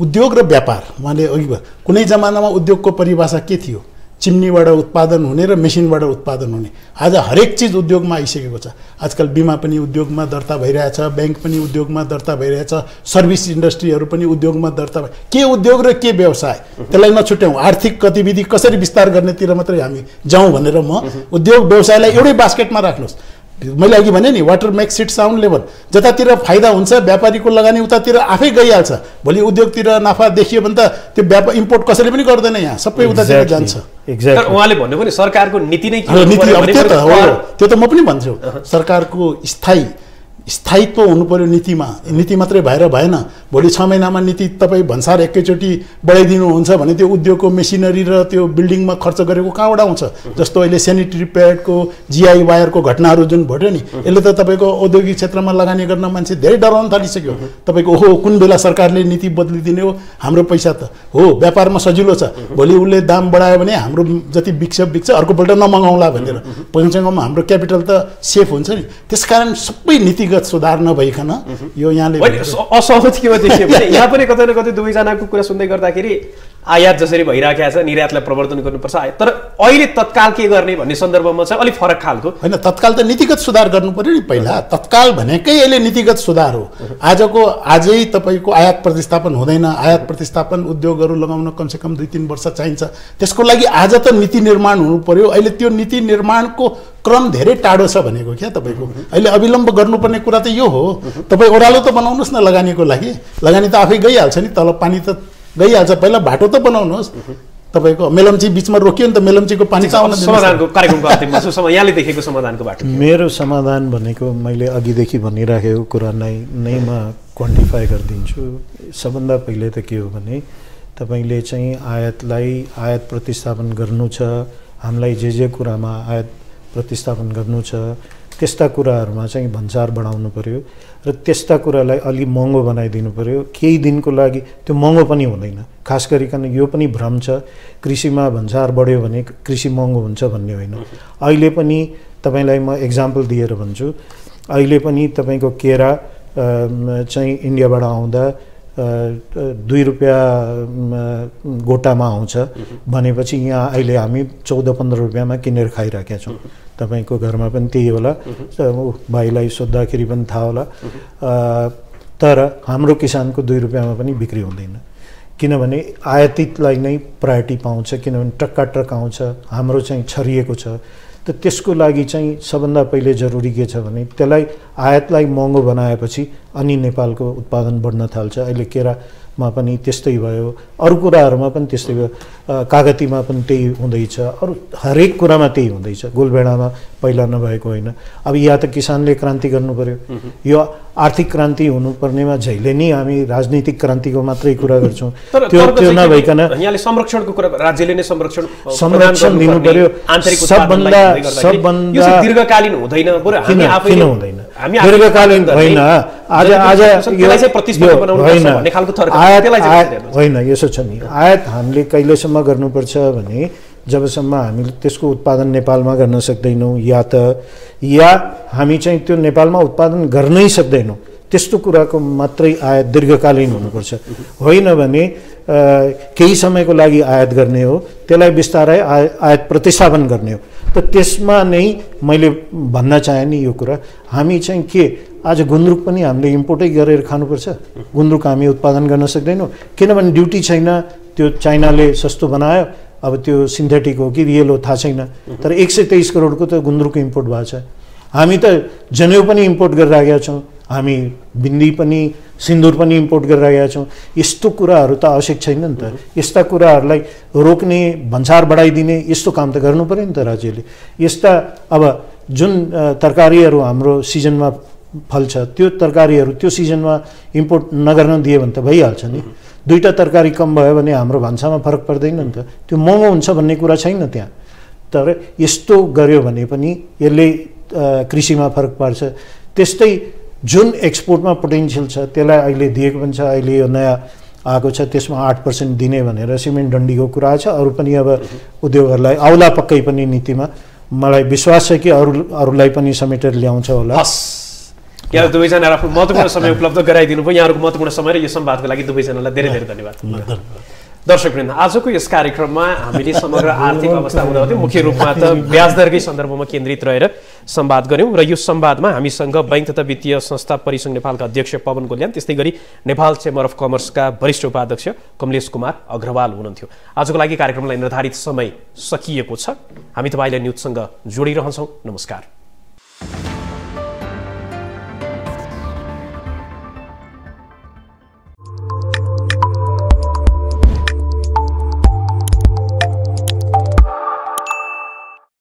उद्योग र व्यापार, उहाँले अघि कुनै जमानामा उद्योगको परिभाषा के थियो? चिम्नीबाट उत्पादन हुने र मेसिनबाट उत्पादन हुने। आज हरेक चिज उद्योगमा आइसकेको छ। आजकल बिमा पनि उद्योगमा दर्ता भइरहेछ, ब्याङ्क पनि उद्योगमा दर्ता भइरहेछ, सर्भिस इन्डस्ट्रीहरू पनि उद्योगमा दर्ता भइ। के उद्योग र के व्यवसाय त्यसलाई नछुट्याउँ, आर्थिक गतिविधि कसरी विस्तार गर्नेतिर मात्रै हामी जाउँ भनेर म उद्योग व्यवसायलाई एउटै बास्केटमा राख्नुहोस्। मैले अघि भने नि water makes it sound level, जतातिर फाइदा हुन्छ व्यापारीको लगानी उतातिर आफै गइहाल्छ। भोलि उद्योगतिर नाफा देखियो भने त त्यो व्यापार इम्पोर्ट कसैले पनि गर्दैन, यहाँ सबै उतातिर जान्छ। उहाँले भन्नु पनि सरकारको नीति नै त्यो त म पनि भन्छु। सरकारको स्थायित्व हुनु पर्यो नीतिमा। नीति मात्रै भएर भएन। भोलि 6 महिनामा नीति तपाईँ भन्सार एकैचोटि बढाइदिनुहुन्छ भने त्यो उद्योगको मेसिनरी र त्यो बिल्डिङमा खर्च गरेको कहाँबाट आउँछ? जस्तो अहिले सेनिटरी प्याडको GI वायरको घटनाहरू जुन घट्यो नि, यसले त तपाईँको औद्योगिक क्षेत्रमा लगानी गर्न मान्छे धेरै डराउन थालिसक्यो। तपाईँको ओहो कुन बेला सरकारले नीति बदलिदिने हो, हाम्रो पैसा त हो व्यापारमा सजिलो छ। भोलि उसले दाम बढायो भने हाम्रो जति बिक्छ अर्कोपल्ट नमगाउँला भनेर पैसामा हाम्रो क्यापिटल त सेफ हुन्छ नि। त्यसकारण सबै नीतिगत सुधार नभइकन यो यहाँले असहमति के देखियो भने यहाँ पनि कतै न कतै दुवैजनाको कुरा सुन्दै गर्दाखेरि आयात जसरी भइराखेको छ निर्यातलाई प्रवर्धन गर्नुपर्छ तर अहिले तत्काल के गर्ने भन्ने सन्दर्भमा चाहिँ अलिक फरक खालको होइन। तत्काल त नीतिगत सुधार गर्नु पर्यो नि पहिला। तत्काल भनेकै अहिले नीतिगत सुधार हो। आजै तपाईँको आयात प्रतिस्थापन हुँदैन। आयात प्रतिस्थापन उद्योगहरू लगाउन कमसेकम 2-3 वर्ष चाहिन्छ। त्यसको लागि आज त नीति निर्माण हुनु पर्यो। अहिले त्यो नीति निर्माणको क्रम धेरै टाढो छ भनेको क्या तपाईँको। अहिले अविलम्ब गर्नुपर्ने कुरा त यो हो। तपाईँ ओह्रालो त बनाउनुहोस् न लगानीको लागि। लगानी त आफै गइहाल्छ नि, तल पानी त गइहाल्छ। पहिला बाटो त बनाउनुहोस्। तपाईँको मेलम्ची बिचमा रोकियो नि त, मेलम्चीको पानी त आउन दिनुहोस्। समाधानको कार्यक्रमको अन्तिममा यहाँले देखेको समाधानको बाटो मेरो समाधान भनेको मैले अघिदेखि भनिराखेको कुरा नै म क्वान्टिफाई गरिदिन्छु। सबभन्दा पहिले त के हो भने तपाईँले चाहिँ आयात प्रतिस्थापन गर्नु छ। हामीलाई जे कुरामा आयात प्रतिस्थापन गर्नु छ त्यस्ता कुराहरूमा चाहिँ भन्सार बढाउनु पर्यो र त्यस्ता कुरालाई अलि महँगो बनाइदिनु पर्यो। केही दिनको लागि त्यो महँगो पनि हुँदैन। खास गरिकन यो पनि भ्रम छ कृषिमा भन्सार बढ्यो भने कृषि महँगो हुन्छ भन्ने होइन। अहिले पनि तपाईँलाई म एक्जाम्पल दिएर भन्छु। अहिले पनि तपाईँको केरा चाहिँ इन्डियाबाट आउँदा 2 रुपियाँ गोटामा आउँछ भनेपछि यहाँ अहिले हामी 14-15 रुपियाँमा किनेर खाइराखेका छौँ। तपाईँको घरमा पनि त्यही होला, भाइलाई सोद्धाखेरि पनि थाहा होला। तर हाम्रो किसानको 2 रुपियाँमा पनि बिक्री हुँदैन किनभने आयातितलाई नै प्रायोरिटी पाउँछ। किनभने ट्रक आउँछ, हाम्रो चाहिँ छरिएको छ। त त्यसको लागि चाहिँ सबभन्दा पहिले जरुरी के छ भने त्यसलाई आयातलाई महँगो बनाएपछि अनि नेपालको उत्पादन बढ्न थाल्छ। अहिले केरामा पनि त्यस्तै भयो, अरू कुराहरूमा पनि त्यस्तै भयो, कागतीमा पनि त्यही हुँदैछ, अरू हरेक कुरामा त्यही हुँदैछ। गोलभेडामा पहिला नभएको होइन। अब या त किसानले क्रान्ति गर्नु पर्यो। यो आर्थिक क्रान्ति हुनुपर्नेमा जहिले नि हामी राजनीतिक क्रान्तिको मात्रै कुरा गर्छौँ। त्यो नभइकन यहाँले संरक्षणको कुरा, राज्यले नै संरक्षण दिनु पर्यो। सबभन्दा दीर्घकालीन हुँदैन, किन हुँदैन? दीर्घकालीन होइन। होइन, यसो छ नि, आयात हामीले कहिलेसम्म गर्नुपर्छ भने जबसम्म हामीले त्यसको उत्पादन नेपालमा गर्न सक्दैनौँ या हामी चाहिँ त्यो नेपालमा उत्पादन गर्नै सक्दैनौँ त्यस्तो कुराको मात्रै आयात दीर्घकालीन हुनुपर्छ। होइन भने केही समयको लागि आयात गर्ने हो, त्यसलाई बिस्तारै आयात प्रतिस्थापन गर्ने हो। त त्यसमा नै मैले भन्न चाहेँ नि यो कुरा, हामी चाहिँ के आज गुन्द्रुक पनि हामीले इम्पोर्टै गरेर खानुपर्छ? गुन्द्रुक हामी उत्पादन गर्न सक्दैनौँ किनभने ड्युटी छैन। त्यो चाइनाले सस्तो बनायो, अब त्यो सिन्थेटिक हो कि रियल हो थाहा छैन। तर 123 करोडको त गुन्द्रुक इम्पोर्ट भएको छ। हामी त जनेउ पनि इम्पोर्ट गरिरहेका छौँ, हामी बिन्दी पनि सिन्दुर पनि इम्पोर्ट गरिरहेका छौँ। यस्तो कुराहरू त आवश्यक छैन नि त। यस्ता कुराहरूलाई रोक्ने, भन्सार बढाइदिने यस्तो काम त गर्नु पर्यो नि त राज्यले। यस्ता अब जुन तरकारीहरू हाम्रो सिजनमा फल्छ त्यो तरकारीहरू त्यो सिजनमा इम्पोर्ट नगर्न दियो भने त भइहाल्छ नि। 2टा तरकारी कम भयो भने हाम्रो भान्सामा फरक पर्दैन नि त। त्यो महँगो हुन्छ भन्ने कुरा छैन त्यहाँ। तर यस्तो गर्यो भने पनि यसले कृषिमा फरक पार्छ। त्यस्तै जुन एक्सपोर्टमा पोटेन्सियल छ त्यसलाई अहिले दिएको पनि छ। अहिले यो नयाँ आएको छ त्यसमा 8% दिने भनेर सिमेन्ट डन्डीको कुरा छ। अरू पनि अब उद्योगहरूलाई आउला पक्कै पनि नीतिमा मलाई विश्वास छ कि अरूलाई पनि समेटेर ल्याउँछ होला। यहाँ दुवैजना आफ्नो महत्त्वपूर्ण समय उपलब्ध गराइदिनु भयो। यहाँहरूको महत्त्वपूर्ण समय र यो संवादको लागि दुवैजनालाई धेरै धेरै धन्यवाद। दर्शकवृन्द, आजको यस कार्यक्रममा हामीले समग्र आर्थिक अवस्था हुँदै मुख्य रूपमा त ब्याज दरकै सन्दर्भमा केन्द्रित रहेर संवाद गऱ्यौँ र यो संवादमा हामीसँग बैंक तथा वित्तीय संस्था परिसंघ नेपालका अध्यक्ष पवन गोल्यान, त्यस्तै गरी नेपाल चेम्बर अफ कमर्सका वरिष्ठ उपाध्यक्ष कमलेश कुमार अग्रवाल हुनुहुन्थ्यो। आजको लागि कार्यक्रमलाई निर्धारित समय सकिएको छ। हामी तपाईँलाई न्युजसँग जोडिरहन्छौँ। नमस्कार।